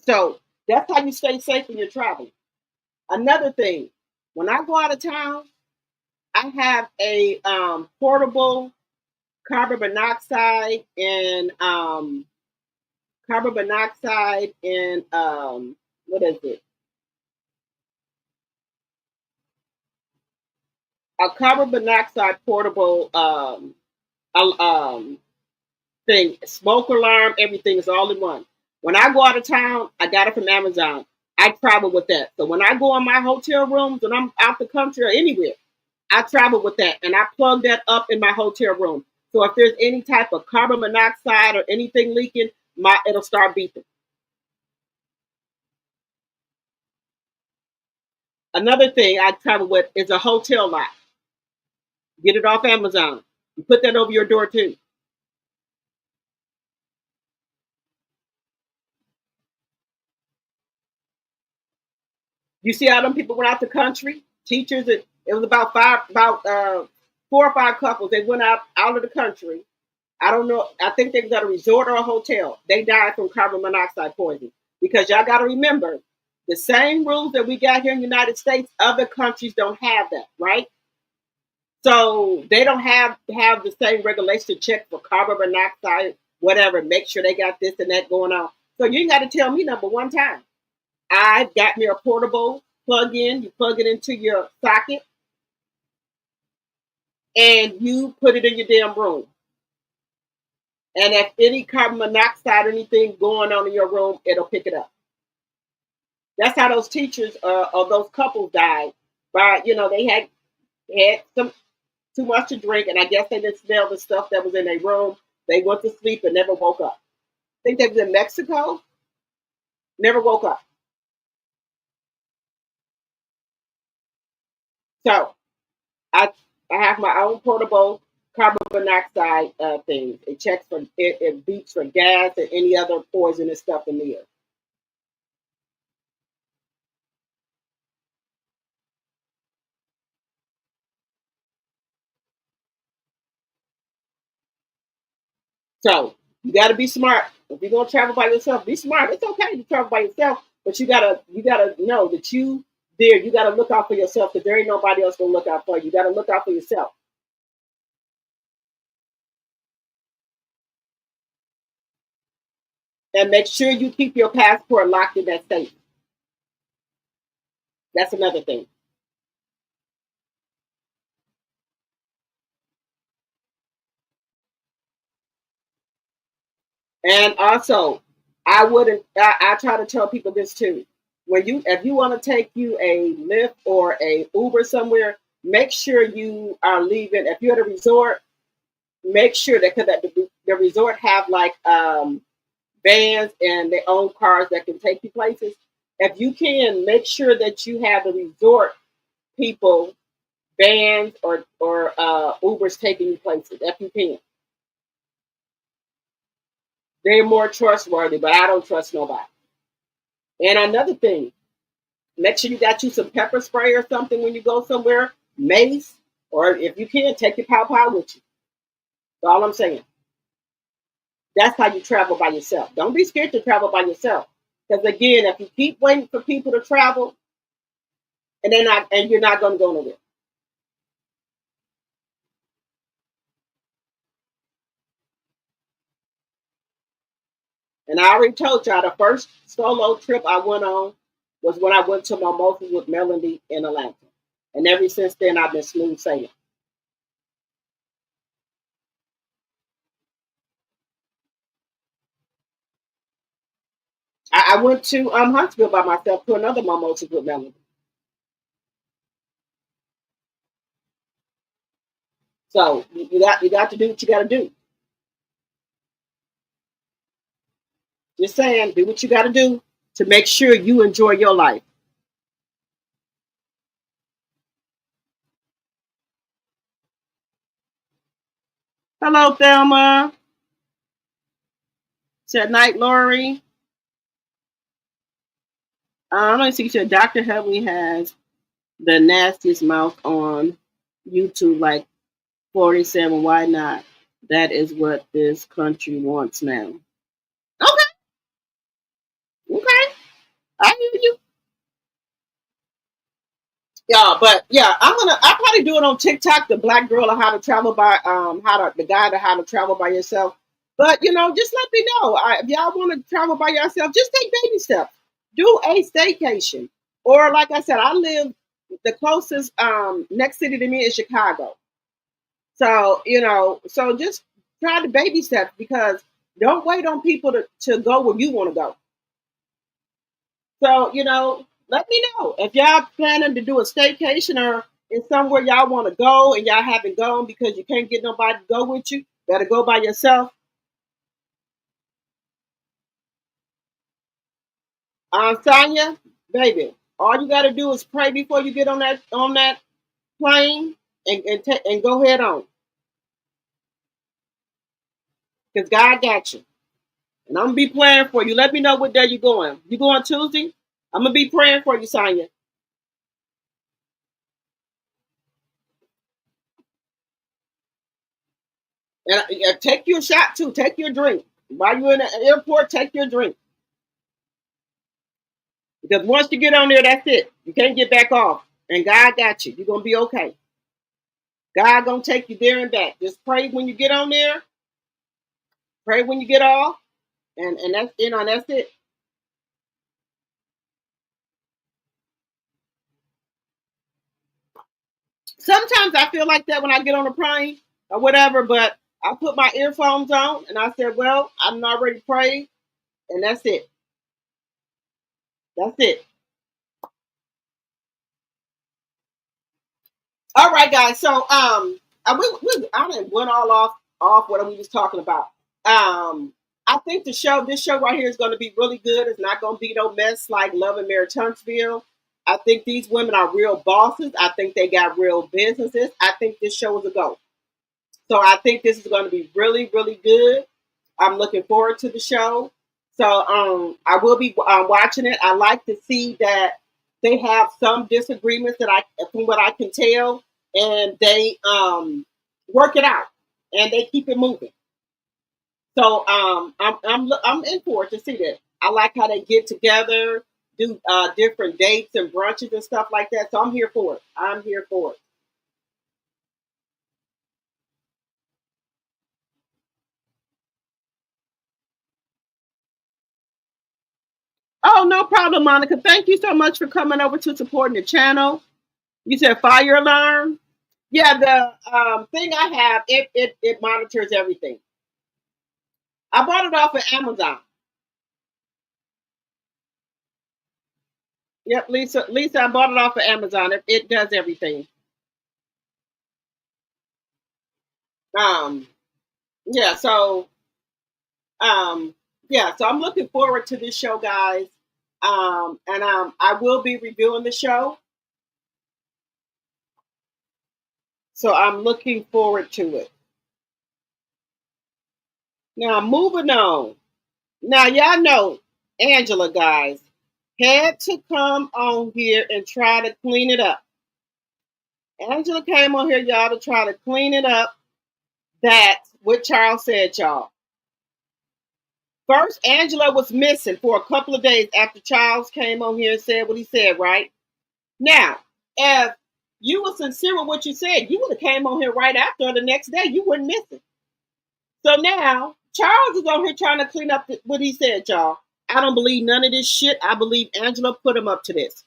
Speaker 1: So that's how you stay safe when you're traveling. Another thing, when I go out of town, I have a portable carbon monoxide and What is it? A carbon monoxide portable thing, smoke alarm, everything is all in one. When I go out of town, I got it from Amazon. I travel with that. So when I go in my hotel rooms and I'm out the country or anywhere, I travel with that and I plug that up in my hotel room. So if there's any type of carbon monoxide or anything leaking, it'll start beeping. Another thing I travel with is a hotel lock. Get it off Amazon. You put that over your door too. You see how them people went out the country? Teachers, it was about 4 or 5 couples. They went out of the country. I don't know. I think they was at a resort or a hotel. They died from carbon monoxide poisoning. Because y'all got to remember, the same rules that we got here in the United States, other countries don't have that, right? So they don't have the same regulation to check for carbon monoxide, whatever. Make sure they got this and that going on. So you ain't got to tell me number one time. I got me a portable plug in. You plug it into your socket and you put it in your damn room. And if any carbon monoxide or anything going on in your room, it'll pick it up. That's how those teachers or those couples died. By they had some too much to drink, and I guess they didn't smell the stuff that was in their room. They went to sleep and never woke up. I think they was in Mexico. Never woke up. So I have my own portable carbon monoxide thing. It checks for it beeps for gas and any other poisonous stuff in the air. So you got to be smart. If you're gonna travel by yourself, be smart. It's okay to travel by yourself, but you gotta know that you there. You gotta look out for yourself because there ain't nobody else gonna look out for you. You gotta look out for yourself. And make sure you keep your passport locked in that safe. That's another thing. And also, I wouldn't. I try to tell people this too. If you want to take you a Lyft or a Uber somewhere, make sure you are leaving. If you're at a resort, make sure that because the resort have like vans and their own cars that can take you places. If you can, make sure that you have the resort people vans or Ubers taking you places. If you can, they're more trustworthy. But I don't trust nobody. And another thing, make sure you got you some pepper spray or something when you go somewhere, mace, or if you can, take your pow pow with you. That's all I'm saying. That's how you travel by yourself. Don't be scared to travel by yourself. Because again, if you keep waiting for people to travel and you're not going to go nowhere. And I already told y'all the first solo trip I went on was when I went to Mimosas with Melody in Atlanta. And ever since then, I've been smooth sailing. I went to Huntsville by myself to another Mimosas with Melody. So you got to do what you got to do. Just saying, do what you got to do to make sure you enjoy your life. Hello, Thelma. Said night, Lori. Let me see. Said Dr. Heavily has the nastiest mouth on YouTube, like 47. Why not? That is what this country wants now. Okay, okay, I hear you. Yeah, but yeah, I'll probably do it on TikTok, the black girl of how to travel by the guide of how to travel by yourself. But just let me know. If y'all want to travel by yourself, just take baby steps. do a staycation. Or like I said, I live the closest next city to me is Chicago. So, so just try to baby steps because don't wait on people to go where you want to go. So, let me know if y'all planning to do a staycation or it's somewhere y'all want to go and y'all haven't gone because you can't get nobody to go with you. Better go by yourself. Sonya, baby, all you got to do is pray before you get on that plane and go head on because God got you. And I'm gonna be praying for you. Let me know what day you're going. You going Tuesday? I'm gonna be praying for you, Sonya. And take your shot too. Take your drink while you're in the airport. Take your drink because once you get on there, that's it. You can't get back off. And God got you. You're gonna be okay. God gonna take you there and back. Just pray when you get on there. Pray when you get off, and that's that's it. Sometimes I feel like that when I get on a plane or whatever, but I put my earphones on and I said, well, I'm already prayed, and that's it. That's it. All right, guys. So I didn't went all off what we was talking about. I think this show right here is going to be really good. It's not going to be no mess like Love and Marriage Huntsville. I think these women are real bosses. I think they got real businesses. I think this show is a go. So I think this is going to be really, really good. I'm looking forward to the show. So I will be watching it. I like to see that they have some disagreements from what I can tell, and they work it out and they keep it moving. So I'm in for it to see that. I like how they get together, do different dates and brunches and stuff like that. So I'm here for it. I'm here for it. Oh, no problem, Monica. Thank you so much for coming over to supporting the channel. You said fire alarm. Yeah, the thing I have, it monitors everything. I bought it off of Amazon. Yep, Lisa, I bought it off of Amazon. It does everything. Um, yeah, so so I'm looking forward to this show, guys. And I will be reviewing the show. So I'm looking forward to it. Now, moving on. Now, y'all know Angela, guys, had to come on here and try to clean it up. Angela came on here, y'all, to try to clean it up. That's what Charles said, y'all. First, Angela was missing for a couple of days after Charles came on here and said what he said, right? Now, if you were sincere with what you said, you would have came on here right after or the next day. You wouldn't miss it. So now, Charles is on here trying to clean up what he said, y'all. I don't believe none of this shit. I believe Angela put him up to this.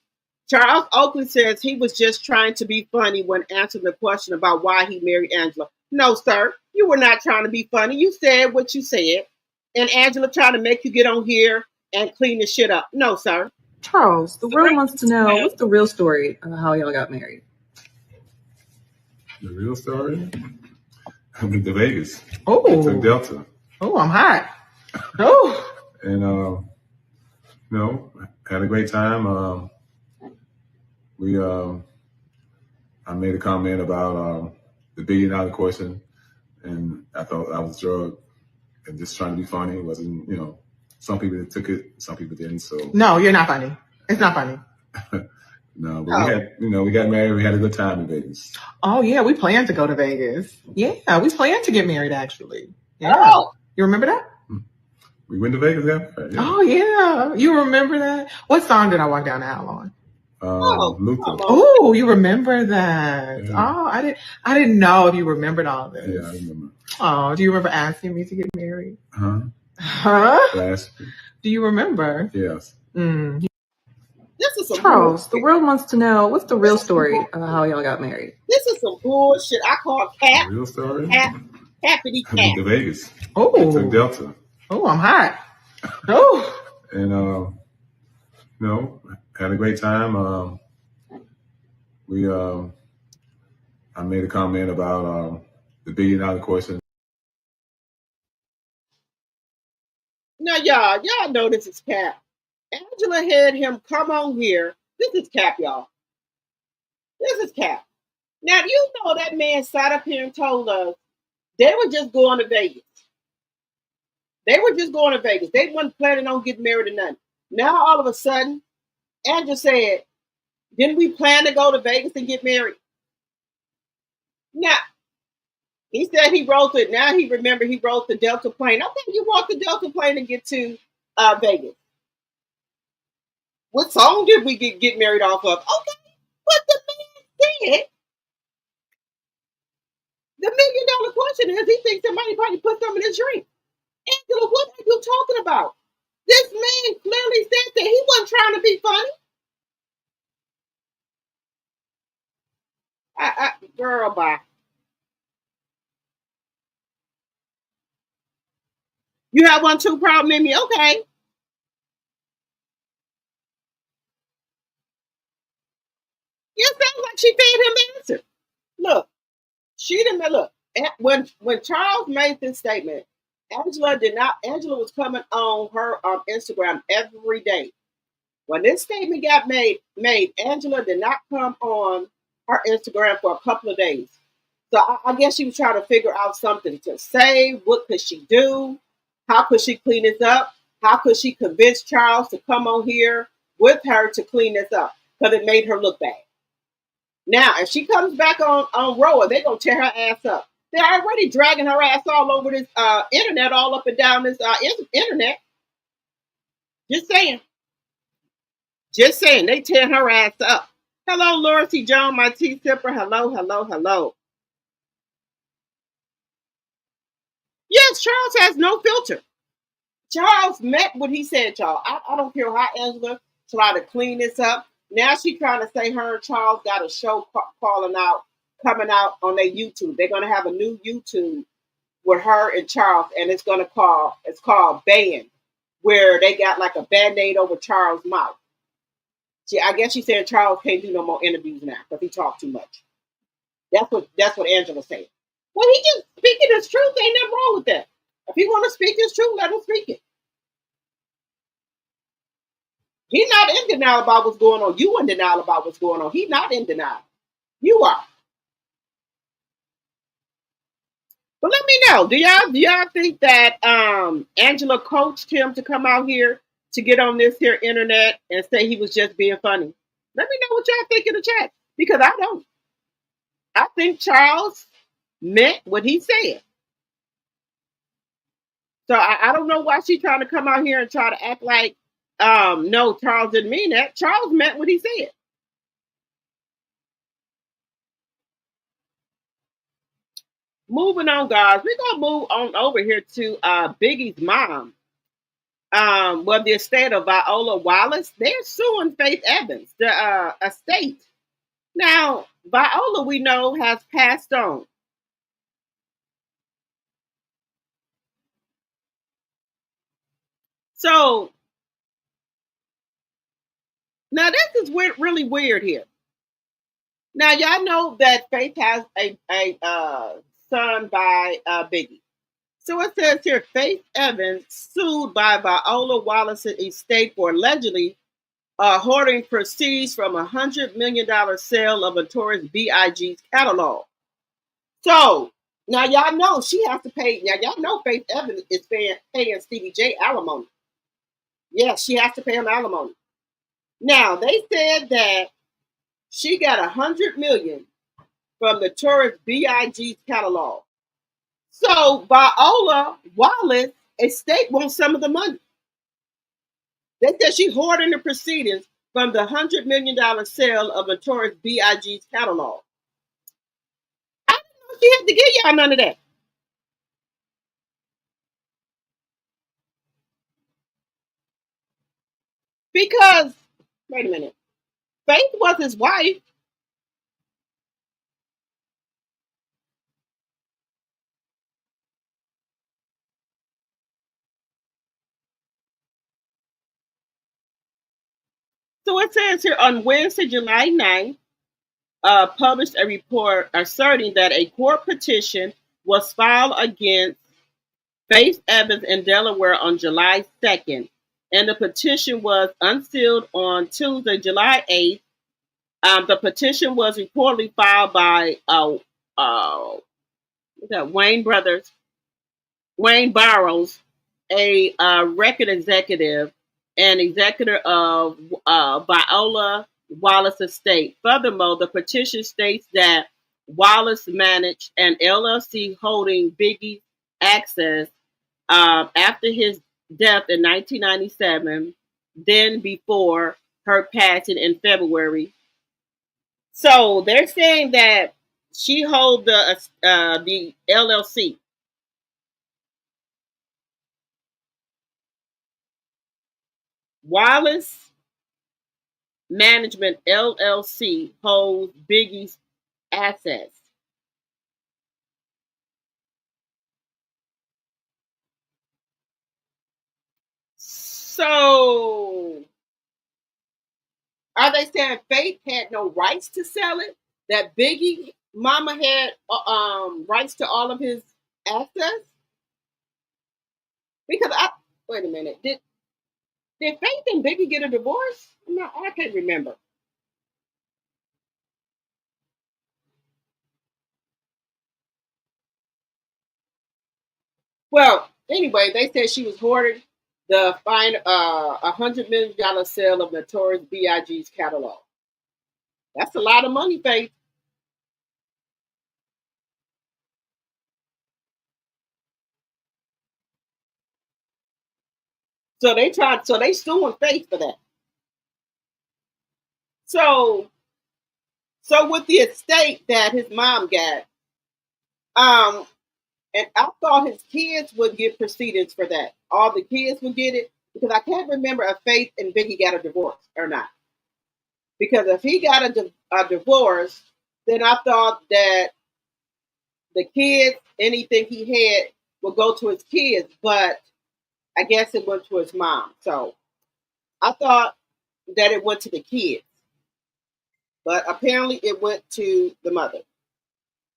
Speaker 1: Charles Oakley says he was just trying to be funny when answering the question about why he married Angela. No, sir. You were not trying to be funny. You said what you said. And Angela trying to make you get on here and clean the shit up. No, sir.
Speaker 9: Charles, the world wants to know what's the real story of how y'all got married.
Speaker 10: The real story? I went to Vegas.
Speaker 9: Oh.
Speaker 10: To Delta.
Speaker 9: Oh, I'm hot. Oh.
Speaker 10: And, had a great time. I made a comment about the $1 billion question, and I thought I was drugged and just trying to be funny. It wasn't, some people took it, some people didn't. So
Speaker 9: no, you're not funny. It's not funny.
Speaker 10: No, but we got married. We had a good time in Vegas.
Speaker 9: Oh yeah, we planned to go to Vegas. Yeah, we planned to get married actually. Yeah, you remember that?
Speaker 10: We went to Vegas after. Yeah.
Speaker 9: Oh yeah, you remember that? What song did I walk down the aisle on?
Speaker 10: Luther.
Speaker 9: Oh, you remember that? Yeah. Oh, I didn't know if you remembered all this.
Speaker 10: Yeah, I remember.
Speaker 9: Oh, do you remember asking me to get married?
Speaker 10: Huh?
Speaker 9: Huh?
Speaker 10: Last.
Speaker 9: Do you remember?
Speaker 10: Yes.
Speaker 1: This is some
Speaker 9: Charles, the
Speaker 1: bullshit.
Speaker 9: world wants to know what's the real story of how y'all got married.
Speaker 1: This is some bullshit. I call cap.
Speaker 10: Real story?
Speaker 1: Happity
Speaker 10: I
Speaker 1: cap.
Speaker 10: moved to Vegas.
Speaker 9: Oh,
Speaker 10: Took Delta.
Speaker 9: Oh, I'm hot. Oh.
Speaker 10: And, had a great time. I made a comment about the $1 billion question.
Speaker 1: Now, y'all know this is cap. Angela had him come on here. This is cap, y'all. This is cap. Now, you know that man sat up here and told us they were just going to Vegas. They were just going to Vegas. They weren't planning on getting married or nothing. Now, all of a sudden, Angela said, didn't we plan to go to Vegas and get married? Now, he said he rode it. Now he remembered he rode the Delta plane. I think you walked the Delta plane to get to Vegas. What song did we get married off of? Okay, but the man said the $1 million question is he thinks somebody probably put some in his drink. Angela, what are you talking about? This man clearly said that he wasn't trying to be funny. Girl, bye. You have 1-2 problem in me, okay? It sounds like she fed him the answer. Look, she didn't look. When Charles made this statement, Angela did not. Angela was coming on her Instagram every day. When this statement got made, Angela did not come on her Instagram for a couple of days. So I guess she was trying to figure out something to say. What could she do? How could she clean this up? How could she convince Charles to come on here with her to clean this up? Because it made her look bad. Now, if she comes back on Roa, they're going to tear her ass up. They're already dragging her ass all over this internet, all up and down this internet. Just saying. Just saying. They tear her ass up. Hello, Laura C. Jones, my tea sipper. Hello, hello, hello. Yes, Charles has no filter. Charles meant what he said, y'all. I don't care how Angela tried to clean this up. Now she's trying to say her and Charles got a show coming out on their YouTube. They're gonna have a new YouTube with her and Charles, and it's called Band, where they got like a band-aid over Charles' mouth. I guess she said Charles can't do no more interviews now because he talked too much. That's what Angela said. Well, he just speaking his truth. Ain't nothing wrong with that. If he want to speak his truth, let him speak it. He's not in denial about what's going on. You in denial about what's going on. He's not in denial. You are. But let me know. Do y'all think that Angela coached him to come out here to get on this here internet and say he was just being funny? Let me know what y'all think in the chat. Because I don't. I think Charles meant what he said. So I don't know why she's trying to come out here and try to act like no, Charles didn't mean that. Charles meant what he said. Moving on, guys. We're going to move on over here to Biggie's mom. The estate of Viola Wallace. They're suing Faith Evans, the estate. Now, Viola, we know, has passed on. So, now this is really weird here. Now, y'all know that Faith has a son by Biggie. So it says here, Faith Evans sued by Viola Wallace's estate for allegedly hoarding proceeds from $100 million sale of Notorious B.I.G.'s catalog. So now y'all know she has to pay. Now y'all know Faith Evans is paying Stevie J alimony. Yes, she has to pay him alimony. Now they said that she got $100 million from the Notorious B.I.G.'s catalog. So Viola Wallace estate wants some of the money. They said she hoarding the proceedings from the $100 million sale of Notorious B.I.G.'s catalog. I didn't know she had to give y'all none of that. Because Wait a minute. Faith was his wife. So it says here on Wednesday, July 9th, published a report asserting that a court petition was filed against Faith Evans in Delaware on July 2nd, and the petition was unsealed on Tuesday, July 8th. The petition was reportedly filed by Wayne Brothers, Wayne Barrows, a record executive and executor of Viola Wallace Estate. Furthermore, the petition states that Wallace managed an LLC holding Biggie access after his death in 1997, then before her passing in February. So they're saying that she hold the LLC. Wallace Management LLC holds Biggie's assets. So are they saying Faith had no rights to sell it? That Biggie Mama had rights to all of his assets? Because wait a minute, did Faith and Biggie get a divorce? No, I can't remember. Well, anyway, they said she was hoarding the fine $100 million sale of Notorious B.I.G.'s catalog. That's a lot of money, Faith. So they suing Faith for that. So with the estate that his mom got, and I thought his kids would get proceedings for that. All the kids would get it because I can't remember if Faith and Biggie got a divorce or not. Because if he got a divorce, then I thought that the kids, anything he had, would go to his kids. But I guess it went to his mom. So I thought that it went to the kids. But apparently it went to the mother.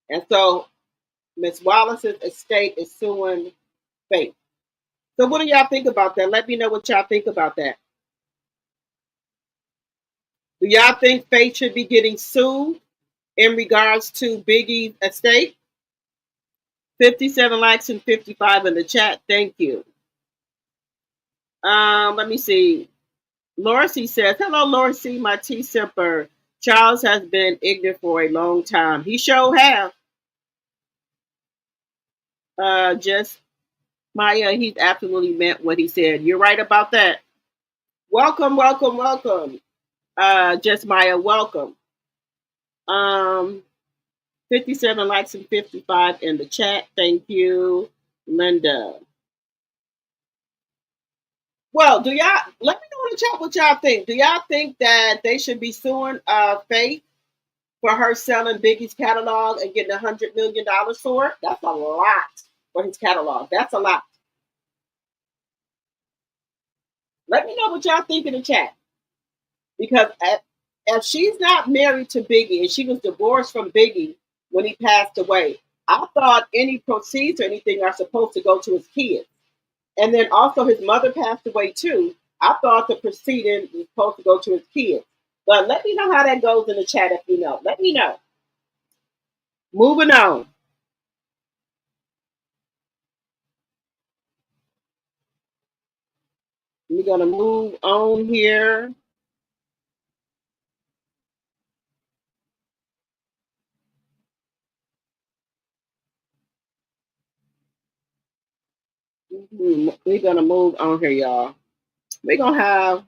Speaker 1: And so Miss Wallace's estate is suing Faith. So what do y'all think about that? Let me know what y'all think about that. Do y'all think Faith should be getting sued in regards to Biggie's estate? 57 likes and 55 in the chat. Thank you. Let me see. Laura C says, hello, Laura C, my tea sipper. Charles has been ignorant for a long time. He sure have. Just Maya, he's absolutely meant what he said. You're right about that. Welcome, welcome, welcome. Just Maya, welcome. 57 likes and 55 in the chat. Thank you, Linda. Well, do y'all let me know in the chat what y'all think? Do y'all think that they should be suing Faith for her selling Biggie's catalog and getting $100 million for it? That's a lot for his catalog. That's a lot. Let me know what y'all think in the chat. Because if she's not married to Biggie and she was divorced from Biggie when he passed away, I thought any proceeds or anything are supposed to go to his kids. And then also his mother passed away too. I thought the proceeding was supposed to go to his kids. But let me know how that goes in the chat if you know. Let me know. Moving on. We're going to move on here. We're going to move on here, y'all. We're going to have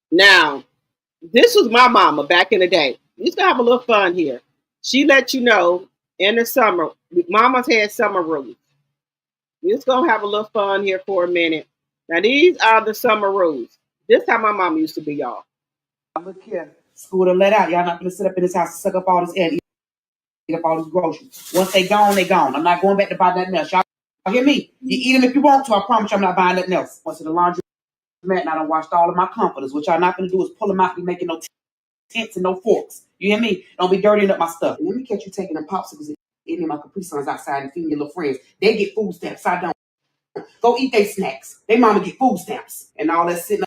Speaker 1: now, this was my mama back in the day. We used to have a little fun here. She let you know in the summer, mamas had summer rules. We're just going to have a little fun here for a minute. Now these are the summer rules. This how my mom used to be, y'all.
Speaker 11: Look here, school to let out. Y'all not gonna sit up in this house and suck up all this air, eat up all these groceries. Once they gone, they gone. I'm not going back to buy nothing else. Y'all hear me? You eat them if you want to. I promise you I'm not buying nothing else. Once to the laundry mat, and I done washed all of my comforters. What y'all not gonna do is pull them out, be making no tents and no forks. You hear me? Don't be dirtying up my stuff. And let me catch you taking them popsicles and eating my Capri Suns outside and feeding your little friends. They get food stamps. I don't. Go eat their snacks. They mama get food stamps. And all that sitting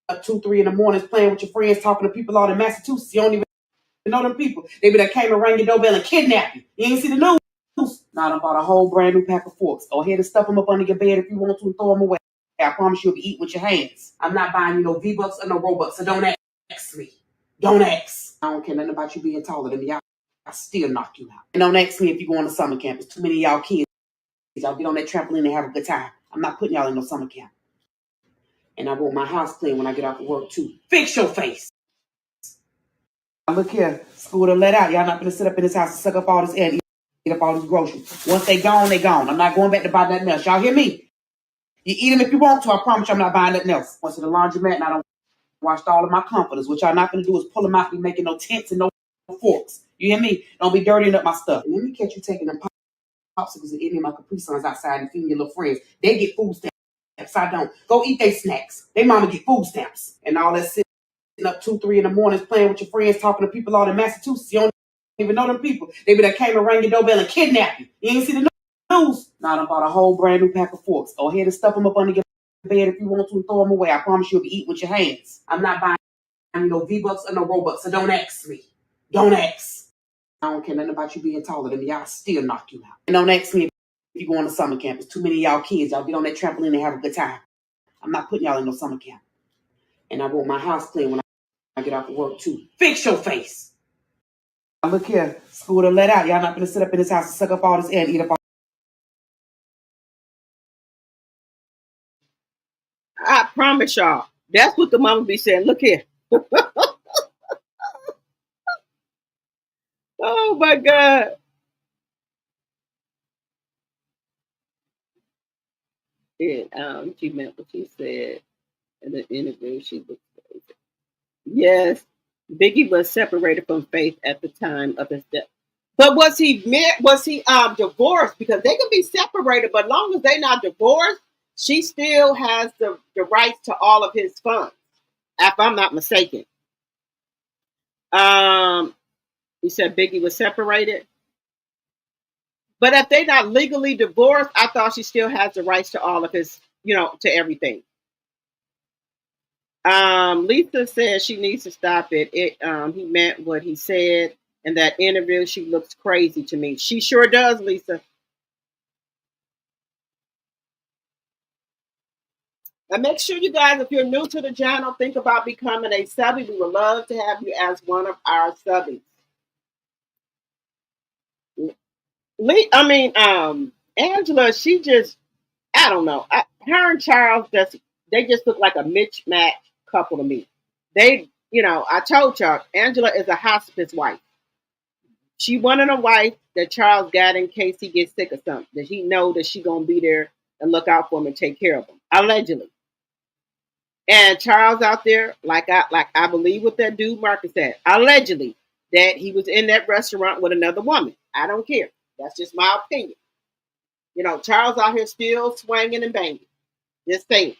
Speaker 11: up 2, 3 in the mornings playing with your friends, talking to people out in Massachusetts. You don't even know them people. They be that came and rang your doorbell and kidnapped you. You ain't see the news. Now I bought a whole brand new pack of forks. Go ahead and stuff them up under your bed if you want to and throw them away. I promise you'll be eating with your hands. I'm not buying you no V-Bucks or no Robux, so don't ask me. Don't ask. I don't care nothing about you being taller than me. I still knock you out. And don't ask me if you go on to summer camp. It's too many of y'all kids. Y'all get on that trampoline and have a good time. I'm not putting y'all in no summer camp. And I want my house clean when I get off of work too. Fix your face. Look here, school to let out. Y'all not gonna sit up in this house and suck up all this air, eat up all these groceries. Once they gone, they gone. I'm not going back to buy nothing else. Y'all hear me? You eat them if you want to. I promise you I'm not buying nothing else. Once to the laundromat, and I don't washed all of my comforters. What y'all not gonna do is pull them out, be making no tents and no forks. You hear me? Don't be dirtying up my stuff. And let me catch you taking them popsicles and eating my Capri Suns outside and feeding your little friends. They get food stamps. I don't. Go eat their snacks. They mama get food stamps. And all that sitting up 2, 3 in the mornings playing with your friends, talking to people out in Massachusetts. You don't even know them people. They be that came and rang your doorbell and kidnapped you. You ain't see the news. Now I bought a whole brand new pack of forks. Go ahead and stuff them up under your bed if you want to and throw them away. I promise you'll be eating with your hands. I'm not buying you no V-Bucks or no Robux, so don't ask me. Don't ask. I don't care nothing about you being taller than me. I'll still knock you out. And don't ask me if you go on to summer camp. It's too many of y'all kids. Y'all get on that trampoline and have a good time. I'm not putting y'all in no summer camp. And I want my house clean when I get off of work too. Fix your face. Look here, school to let out. Y'all not gonna sit up in this house and suck up all this air and eat up all.
Speaker 1: I promise y'all. That's what the mama be saying. Look here. Oh my God. And she meant what she said in the interview. She was crazy. Yes, Biggie was separated from Faith at the time of his death. But was he divorced? Because they can be separated, but long as they're not divorced, she still has the rights to all of his funds, if I'm not mistaken. You said Biggie was separated. But if they're not legally divorced, I thought she still has the rights to all of his, to everything. Lisa says she needs to stop it. He meant what he said in that interview. She looks crazy to me. She sure does, Lisa. And make sure you guys, if you're new to the channel, think about becoming a subby. We would love to have you as one of our subbies. Angela, she just, I don't know. Her and Charles, they just look like a mismatched couple to me. I told y'all, Angela is a hospice wife. She wanted a wife that Charles got in case he gets sick or something. That he know that she gonna be there and look out for him and take care of him. Allegedly. And Charles out there, like I believe what that dude Marcus said, allegedly, that he was in that restaurant with another woman. I don't care. That's just my opinion. Charles out here still swinging and banging. Just saying.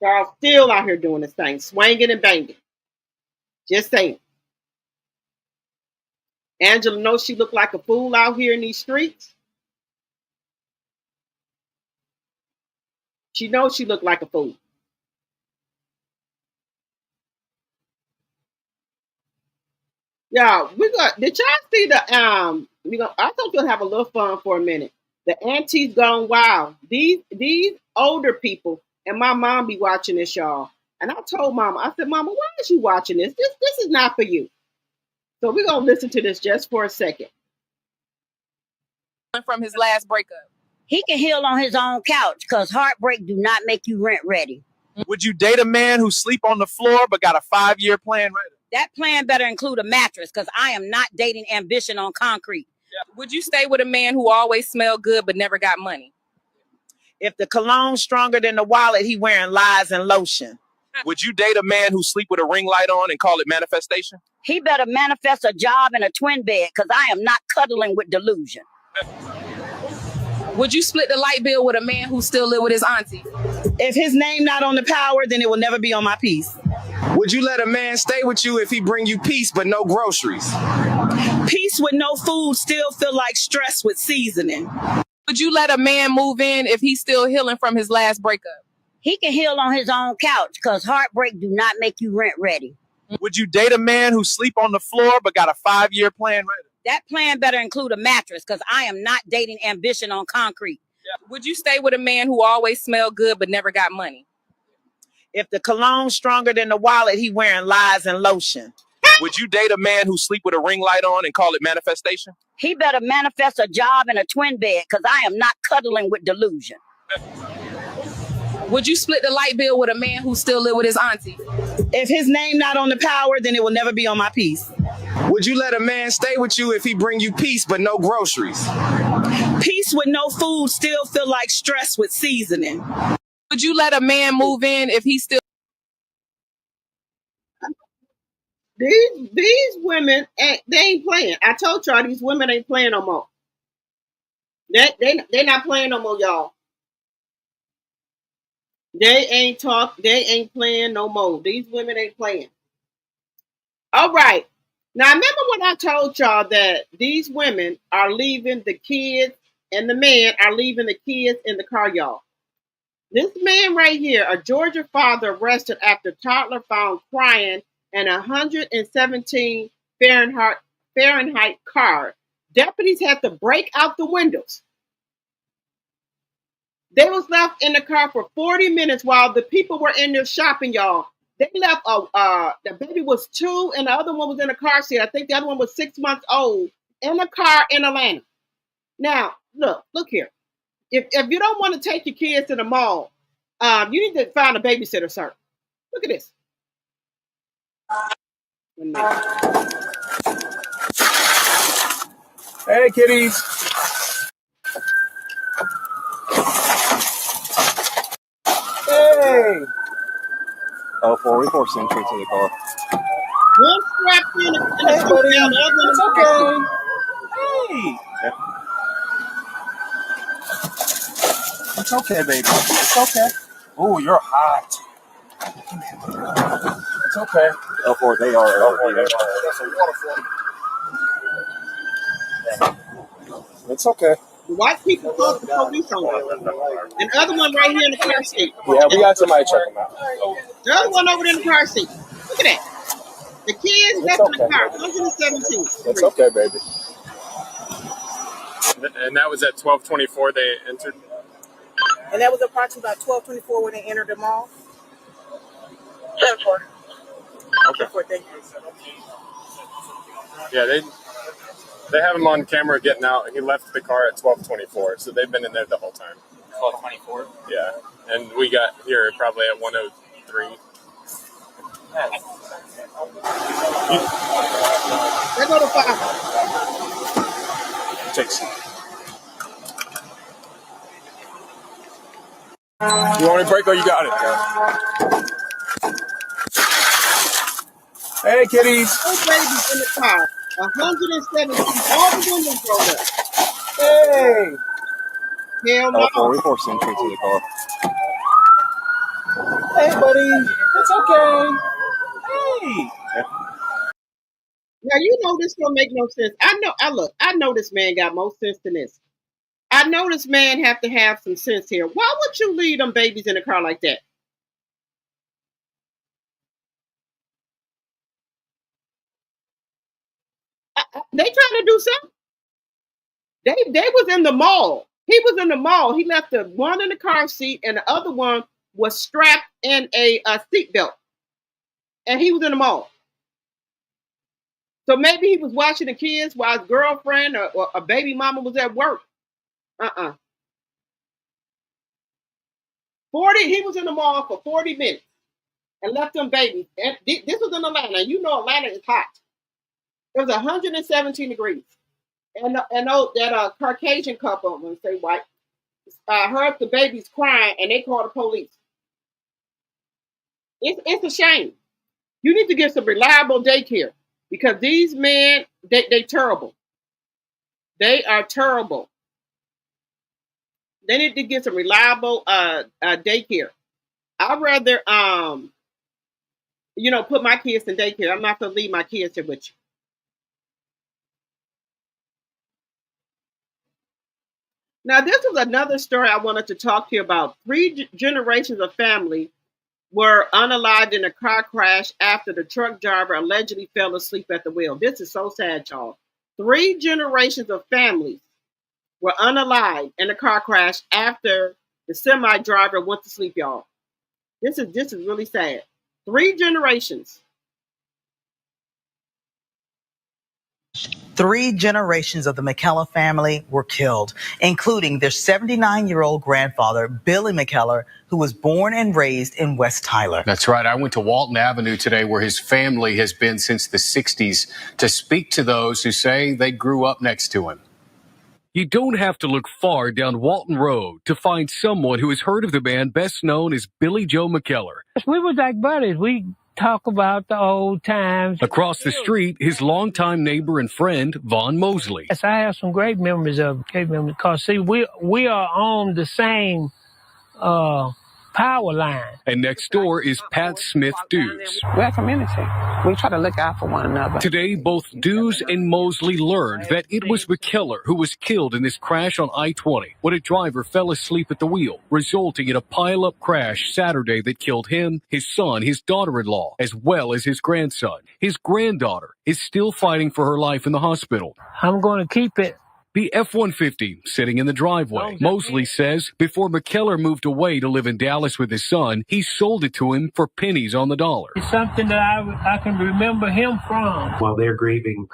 Speaker 1: Charles still out here doing his thing, swinging and banging. Just saying. Angela knows she looked like a fool out here in these streets. She knows she looked like a fool. Yeah, did y'all see the I thought you'll have a little fun for a minute. The aunties gone wild. These older people, and my mom be watching this, y'all. And I told Mama, I said, Mama, why is you watching this? This is not for you. So we're gonna listen to this just for a second.
Speaker 6: From his last breakup.
Speaker 12: He can heal on his own couch because heartbreak do not make you rent ready.
Speaker 13: Would you date a man who sleep on the floor but got a 5-year plan ready?
Speaker 12: That plan better include a mattress because I am not dating ambition on concrete.
Speaker 6: Yeah. Would you stay with a man who always smelled good but never got money?
Speaker 11: If the cologne's stronger than the wallet, he wearing lies and lotion.
Speaker 13: Would you date a man who sleep with a ring light on and call it manifestation?
Speaker 12: He better manifest a job in a twin bed, because I am not cuddling with delusion.
Speaker 6: Would you split the light bill with a man who still live with his auntie?
Speaker 11: If his name not on the power, then it will never be on my piece.
Speaker 13: Would you let a man stay with you if he bring you peace but no groceries?
Speaker 11: Peace with no food still feel like stress with seasoning.
Speaker 6: Would you let a man move in if he's still healing from his last breakup?
Speaker 12: He can heal on his own couch, because heartbreak do not make you rent ready.
Speaker 13: Would you date a man who sleep on the floor but got a 5-year plan ready?
Speaker 12: That plan better include a mattress, because I am not dating ambition on concrete.
Speaker 6: Would you stay with a man who always smelled good but never got money?
Speaker 11: If the cologne's stronger than the wallet, he wearing lies and lotion.
Speaker 13: Would you date a man who sleep with a ring light on and call it manifestation?
Speaker 12: He better manifest a job in a twin bed, because I am not cuddling with delusion.
Speaker 6: Would you split the light bill with a man who still live with his auntie?
Speaker 11: If his name not on the power, then it will never be on my piece.
Speaker 13: Would you let a man stay with you if he bring you peace but no groceries?
Speaker 11: Peace with no food still feel like stress with seasoning.
Speaker 6: Would you let a man move in if he still...
Speaker 1: These women, they ain't playing. I told y'all these women ain't playing no more. They not playing no more, y'all. They ain't playing no more. These women ain't playing. All right. Now remember when I told y'all that these women are leaving the kids and the men are leaving the kids in the car, y'all. This man right here, a Georgia father arrested after toddler found crying in 117 Fahrenheit car. Deputies had to break out the windows. They was left in the car for 40 minutes while the people were in there shopping, y'all. They left, the baby was 2 and the other one was in a car seat. I think the other one was 6 months old in a car in Atlanta. Now, look here. If you don't want to take your kids to the mall, you need to find a babysitter, sir. Look at this.
Speaker 13: Hey, kitties. Hey. Oh, 4 entry to the car.
Speaker 1: One strapped in the
Speaker 13: Hey, buddy.
Speaker 1: the other one
Speaker 13: It's okay. Hey. It's okay, baby. It's okay. Oh, you're hot. It's okay. L4, they are. So you want to It's okay.
Speaker 1: The white people called the police on them. And the other one right here in the car seat.
Speaker 13: Yeah, we got somebody check them out.
Speaker 1: The other one over there in the car seat. Look at that. The kids left in the car, 117.
Speaker 13: It's okay, baby.
Speaker 14: And that was at 12:24 they entered?
Speaker 15: And that was approximately about 12:24 when they entered the mall?
Speaker 14: 10:04. Okay.
Speaker 15: 10:04, thank you.
Speaker 14: Yeah, they have him on camera getting out. He left the car at 12:24, so they've been in there the whole time. 12:24? Yeah, and we got here probably at 1:03.
Speaker 1: They go to 5.
Speaker 13: Take a seat. You want a break or you got it? Hey, kitties.
Speaker 1: Two babies in the car, 117. All the windows rolled up.
Speaker 13: Hey.
Speaker 1: Hell no.
Speaker 13: Oh, 4 entry to the car. Hey, buddy. It's okay. Hey.
Speaker 1: Now you know this don't make no sense. I know this man got more sense than this. I know this man have to have some sense here. Why would you leave them babies in the car like that? They trying to do something. They was in the mall. He was in the mall. He left the one in the car seat and the other one was strapped in a seatbelt. And he was in the mall. So maybe he was watching the kids while his girlfriend or a baby mama was at work. 40, he was in the mall for 40 minutes and left them babies. And this was in Atlanta. You know Atlanta is hot. It was 117 degrees. And that Caucasian couple, I'm going to say white, heard the babies crying and they called the police. It's a shame. You need to get some reliable daycare because these men, they terrible. They are terrible. They need to get some reliable daycare. I'd rather put my kids in daycare. I'm not gonna leave my kids here with you. Now, this is another story I wanted to talk to you about. Three generations of family were unalived in a car crash after the truck driver allegedly fell asleep at the wheel. This is so sad, y'all. Three generations of families were unalived in a car crash after the semi driver went to sleep, y'all. This is really sad. Three generations.
Speaker 16: Three generations of the McKellar family were killed, including their 79-year-old grandfather, Billy McKellar, who was born and raised in West Tyler.
Speaker 17: That's right. I went to Walton Avenue today, where his family has been since the 60s, to speak to those who say they grew up next to him.
Speaker 18: You don't have to look far down Walton Road to find someone who has heard of the man best known as Billy Joe McKellar.
Speaker 19: We were like buddies. We talk about the old times.
Speaker 18: Across the street, his longtime neighbor and friend, Vaughn Mosley.
Speaker 19: Yes, I have some great memories of him because, see, we are on the same power line.
Speaker 18: And next door is Pat Smith Dews.
Speaker 20: We're a community. We try to look out for one another.
Speaker 18: Today, both Dews and Mosley learned that it was McKellar who was killed in this crash on I-20 when a driver fell asleep at the wheel, resulting in a pile-up crash Saturday that killed him, his son, his daughter-in-law, as well as his grandson. His granddaughter is still fighting for her life in the hospital.
Speaker 19: I'm going to keep it.
Speaker 18: The F-150 sitting in the driveway. Mosley says before McKellar moved away to live in Dallas with his son, he sold it to him for pennies on the dollar.
Speaker 19: It's something that I can remember him from.
Speaker 21: While they're grieving,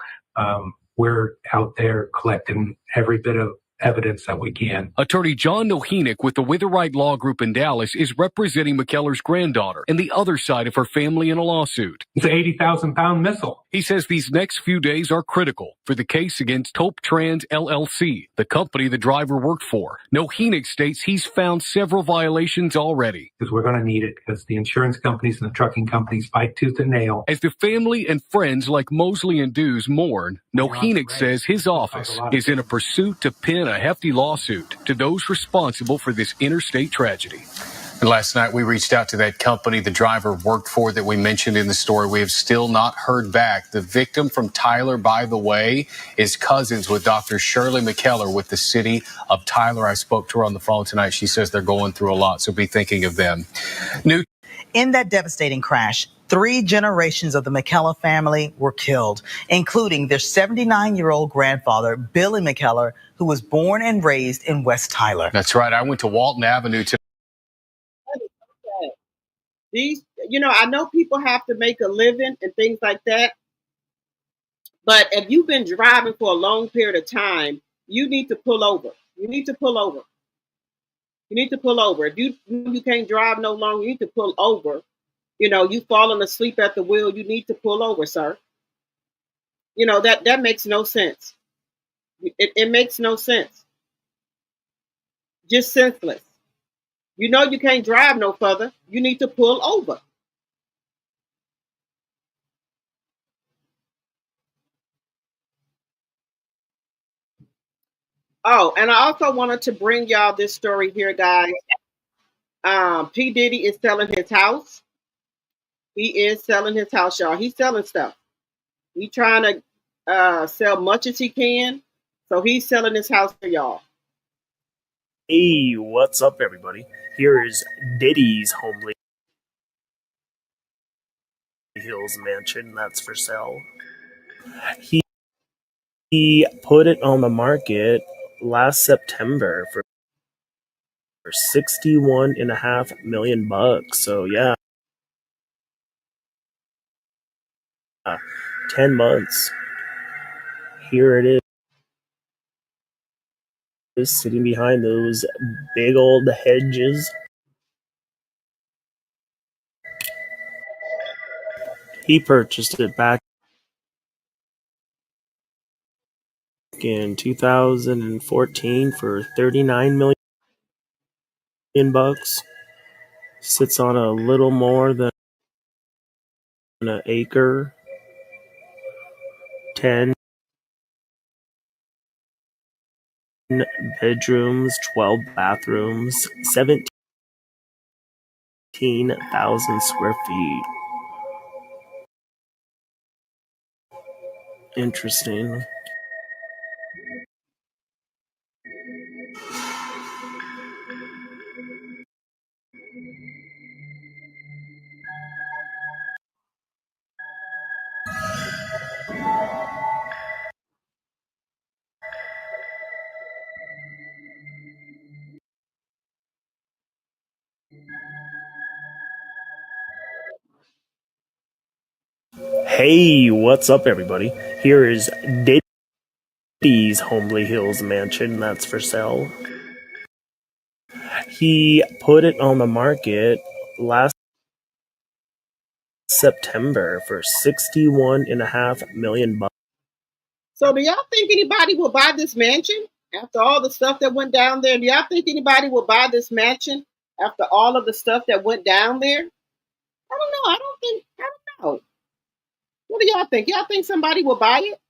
Speaker 21: we're out there collecting every bit of evidence that we can.
Speaker 18: Attorney John Nohenick with the Witherite Law Group in Dallas is representing McKellar's granddaughter and the other side of her family in a lawsuit.
Speaker 21: It's an 80,000-pound missile.
Speaker 18: He says these next few days are critical for the case against Hope Trans LLC, the company the driver worked for. Nohenick states he's found several violations already.
Speaker 21: Because we're going to need it, because the insurance companies and the trucking companies fight tooth and nail.
Speaker 18: As the family and friends like Mosley and Dews mourn, Nohenick says his office is in a pursuit to pin a hefty lawsuit to those responsible for this interstate tragedy.
Speaker 17: And last night, we reached out to that company the driver worked for that we mentioned in the story. We have still not heard back. The victim from Tyler, by the way, is cousins with Dr. Shirley McKellar with the city of Tyler. I spoke to her on the phone tonight. She says they're going through a lot, so be thinking of them.
Speaker 16: In that devastating crash, three generations of the McKellar family were killed, including their 79-year-old grandfather, Billy McKellar, who was born and raised in West Tyler.
Speaker 17: That's right. I went to Walton Avenue today.
Speaker 1: These, I know people have to make a living and things like that. But if you've been driving for a long period of time, you need to pull over. You need to pull over. You need to pull over. If you can't drive no longer, you need to pull over. You falling asleep at the wheel, you need to pull over, sir. That makes no sense. It makes no sense. Just senseless. You can't drive no further. You need to pull over. Oh, and I also wanted to bring y'all this story here, guys. P. Diddy is selling his house. He is selling his house, y'all. He's selling stuff. He's trying to sell much as he can. So he's selling his house for y'all.
Speaker 22: Hey, what's up, everybody? Here is Diddy's Homely Hills mansion that's for sale. He put it on the market last September for $61.5 million. So yeah, 10 months. Here it is, sitting behind those big old hedges. He purchased it back in 2014 for $39 million. $1,000,000. Sits on a little more than an acre. 10 bedrooms, 12 bathrooms, 17,000 square feet. Interesting. Hey, what's up, everybody? Here is Diddy's Homely Hills mansion that's for sale. He put it on the market last September for $61.5 million.
Speaker 1: So do y'all think anybody will buy this mansion after all the stuff that went down there? Do y'all think anybody will buy this mansion after all of the stuff that went down there? I don't know. I don't know. What do y'all think? Y'all think somebody will buy it?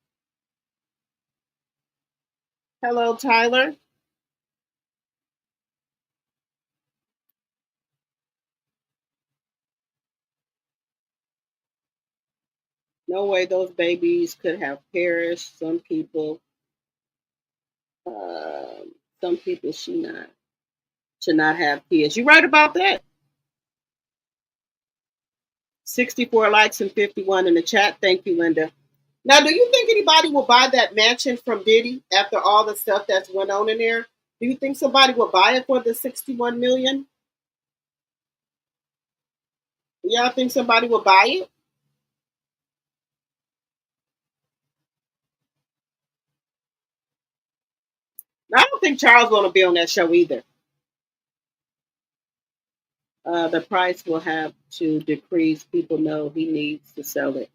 Speaker 1: Hello, Tyler. No way those babies could have perished. Some people should not have kids. You right about that. 64 likes and 51 in the chat. Thank you, Linda. Now, do you think anybody will buy that mansion from Diddy after all the stuff that's went on in there? Do you think somebody will buy it for the 61 million? Do y'all think somebody will buy it? I don't think Charles want to be on that show either. The price will have to decrease. People know he needs to sell it.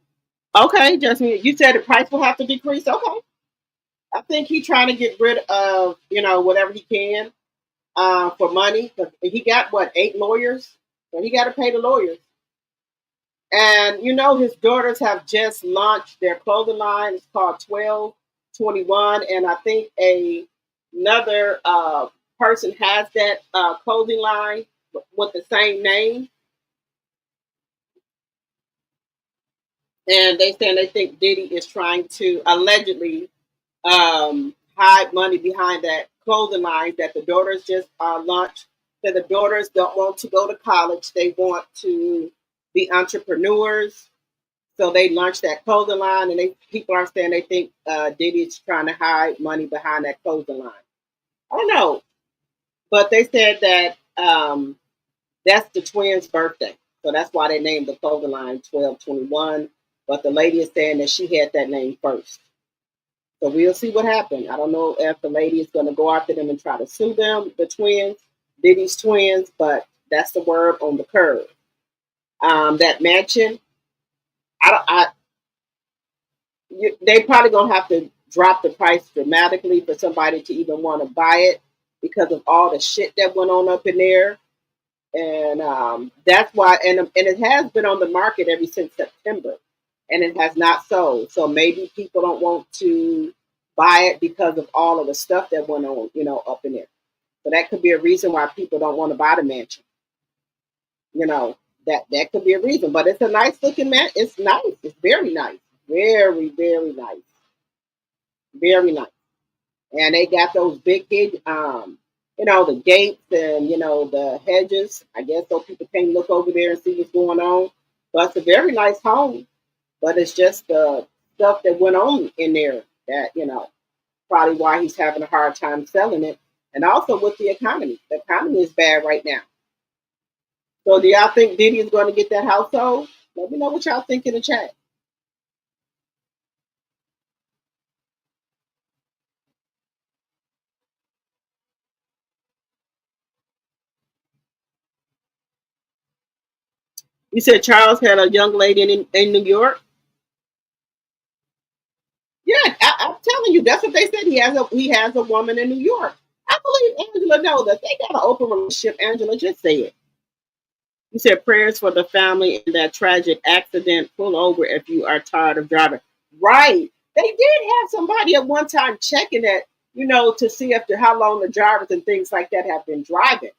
Speaker 1: Okay, Jasmine, you said the price will have to decrease. Okay. I think he's trying to get rid of, whatever he can for money. He got, 8 lawyers? So he got to pay the lawyers. And, his daughters have just launched their clothing line. It's called 1221. And I think another person has that clothing line with the same name. And they think Diddy is trying to allegedly hide money behind that clothing line that the daughters just launched. That the daughters don't want to go to college. They want to be entrepreneurs. So they launched that clothing line, and people are saying they think Diddy's trying to hide money behind that clothing line. I don't know. But they said that that's the twins' birthday. So that's why they named the clothing line 1221. But the lady is saying that she had that name first. So we'll see what happens. I don't know if the lady is going to go after them and try to sue them, the twins, Diddy's twins, but that's the word on the curve. That mansion, they probably going to have to drop the price dramatically for somebody to even want to buy it because of all the shit that went on up in there. And that's why, and it has been on the market ever since September. And it has not sold. So maybe people don't want to buy it because of all of the stuff that went on, up in there. So that could be a reason why people don't want to buy the mansion. That could be a reason. But it's a nice looking mansion. It's nice. It's very nice. Very, very nice. Very nice. And they got those big, the gates and, the hedges. I guess so people can't look over there and see what's going on. But it's a very nice home. But it's just the stuff that went on in there that, probably why he's having a hard time selling it. And also with the economy. The economy is bad right now. So do y'all think Diddy is going to get that house sold? Let me know what y'all think in the chat. You said Charles had a young lady in New York? Yeah, I'm telling you, that's what they said. He has a woman in New York. I believe Angela know that they got an open relationship. Angela, just say it. You said prayers for the family in that tragic accident. Pull over if you are tired of driving. Right. They did have somebody at one time checking that, to see after how long the drivers and things like that have been driving.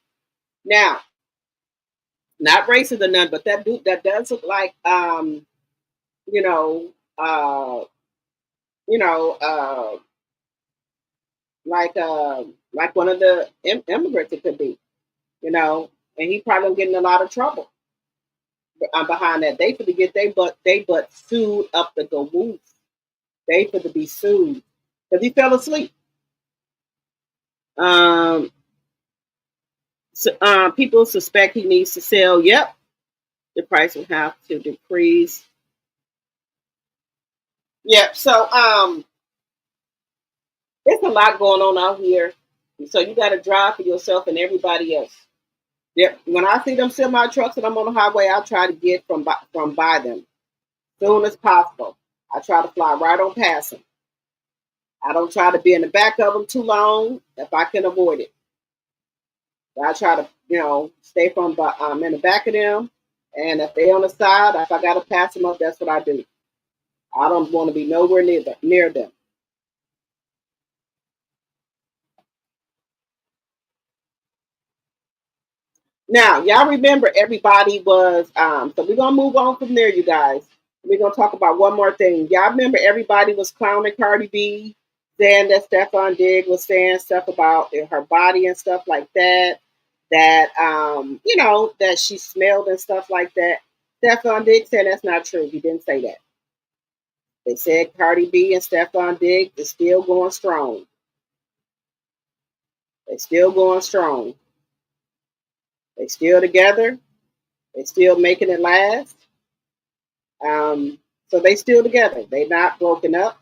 Speaker 1: Now, not racist or none, but that does look like you know, uh, you know, like one of the immigrants it could be, and he probably getting a lot of trouble behind that. They could get they but sued up the woof. They could be sued because he fell asleep. Um, people suspect he needs to sell. Yep, the price will have to decrease. Yep. So there's a lot going on out here. So you got to drive for yourself and everybody else. Yep. When I see them semi trucks and I'm on the highway, I try to get from by them as soon as possible. I try to fly right on past them. I don't try to be in the back of them too long if I can avoid it. I try to, stay in the back of them. And if they on the side, if I got to pass them up, that's what I do. I don't want to be nowhere near them. Now, y'all remember everybody was, so we're going to move on from there, you guys. We're going to talk about one more thing. Y'all remember everybody was clowning Cardi B, saying that Stefan Diggs was saying stuff about her body and stuff like that, that, that she smelled and stuff like that. Stefan Diggs said that's not true. He didn't say that. They said Cardi B and Stefan Diggs is still going strong. They're still going strong. They still together. They still making it last. So they still together. They not broken up.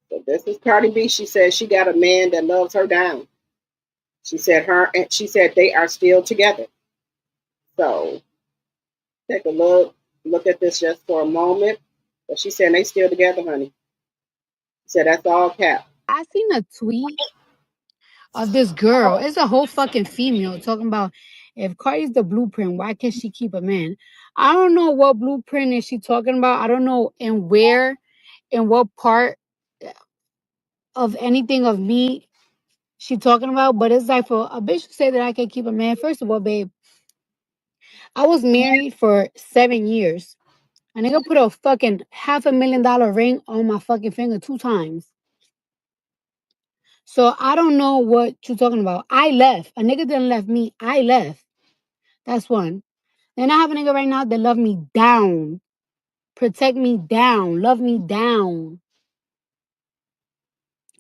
Speaker 1: So this is Cardi B. She said she got a man that loves her down. She said they are still together. So take a look at this just for a moment. But she said they still together, honey. She said that's all cap.
Speaker 3: I seen a tweet of this girl. It's a whole fucking female talking about if Cardi's the blueprint, why can't she keep a man? I don't know what blueprint is she talking about. I don't know in what part of anything of me she talking about. But it's like for a bitch to say that I can keep a man. First of all, babe, I was married for 7 years. A nigga put a fucking $500,000 ring on my fucking finger 2 times. So I don't know what you're talking about. I left. A nigga didn't left me. I left. That's one. Then I have a nigga right now that love me down. Protect me down. Love me down.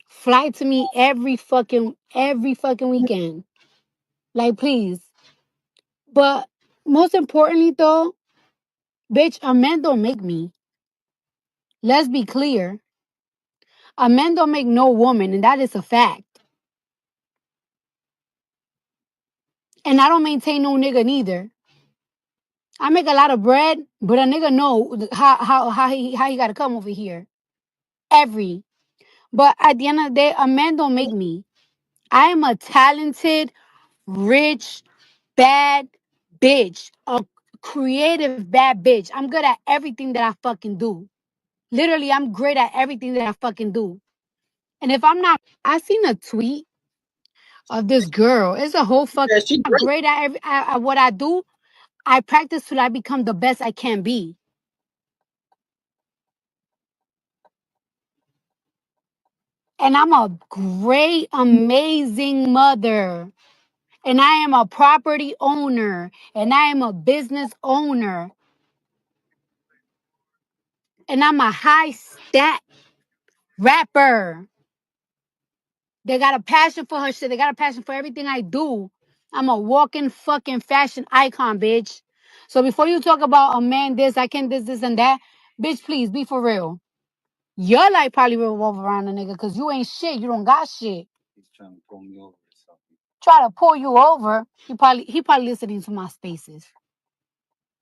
Speaker 3: Fly to me every fucking weekend. Like, please. But most importantly though, bitch, a man don't make me. Let's be clear. A man don't make no woman, and that is a fact. And I don't maintain no nigga neither. I make a lot of bread, but a nigga know how he gotta come over here. But at the end of the day, a man don't make me. I am a talented, rich, bad bitch. A creative bad bitch. I'm good at everything that I fucking do. Literally, I'm great at everything that I fucking do. And if I'm not, I seen a tweet of this girl. It's a whole fucking great at what I do. I practice till I become the best I can be. And I'm a great, amazing mother. And I am a property owner. And I am a business owner. And I'm a high stat rapper. They got a passion for her shit. They got a passion for everything I do. I'm a walking fucking fashion icon, bitch. So before you talk about a man this, I can this, and that, bitch, please be for real. Your life probably revolve around a nigga because you ain't shit. You don't got shit. He's trying to pull me over or something. Try to pull you over. He probably listening to my spaces.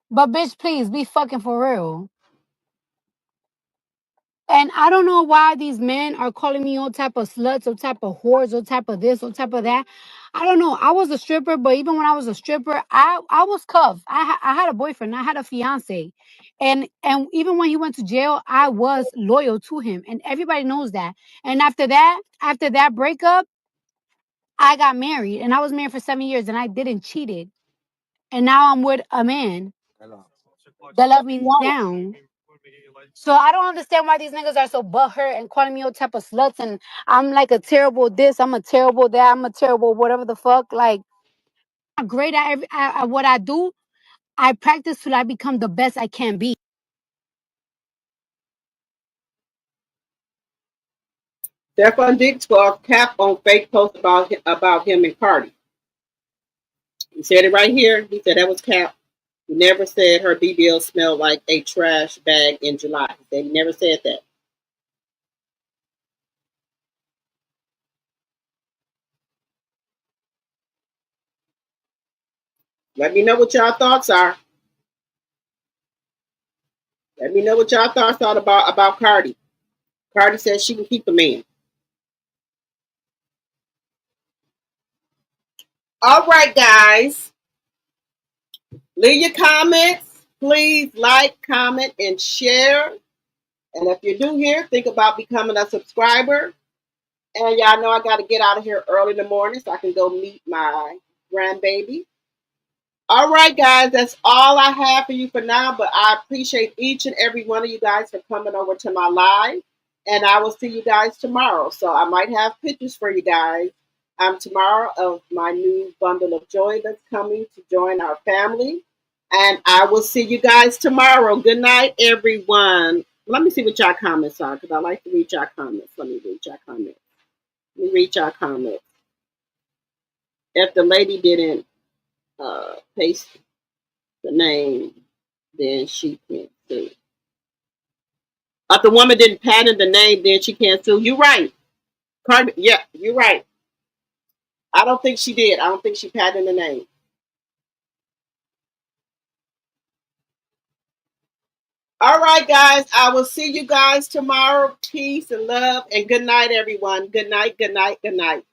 Speaker 3: But bitch, please be fucking for real. And I don't know why these men are calling me all type of sluts, all type of whores, all type of this, all type of that. I don't know. I was a stripper, but even when I was a stripper, I was cuffed. I had a boyfriend. I had a fiance. And even when he went to jail, I was loyal to him. And everybody knows that. And after that breakup, I got married. And I was married for 7 years and I didn't cheated. And now I'm with a man that let me down. So I don't understand why these niggas are so butthurt and calling me all type of sluts and I'm like a terrible this, I'm a terrible that, I'm a terrible whatever the fuck. Like, I'm great at what I do. I practice till I become the best I can be.
Speaker 1: Stephon Diggs called cap on fake post about him and Cardi. He said it right here. He said that was cap. He never said her BBL smelled like a trash bag in July. He said he never said that. Let me know what y'all thoughts are. Let me know what y'all thoughts are about Cardi. Cardi says she can keep a man. All right, guys. Leave your comments. Please like, comment, and share. And if you're new here, think about becoming a subscriber. And y'all know I got to get out of here early in the morning so I can go meet my grandbaby. All right, guys, that's all I have for you for now. But I appreciate each and every one of you guys for coming over to my live. And I will see you guys tomorrow. So I might have pictures for you guys tomorrow of my new bundle of joy that's coming to join our family. And I will see you guys tomorrow. Good night, everyone. Let me see what y'all comments are because I like to read y'all comments. Let me read y'all comments. If the lady didn't paste the name, then she can't sue. If the woman didn't patent the name, then she can't sue. You're right. Cardi, yeah, you're right. I don't think she did. I don't think she patented the name. All right, guys. I will see you guys tomorrow. Peace and love and good night, everyone. Good night, good night, good night.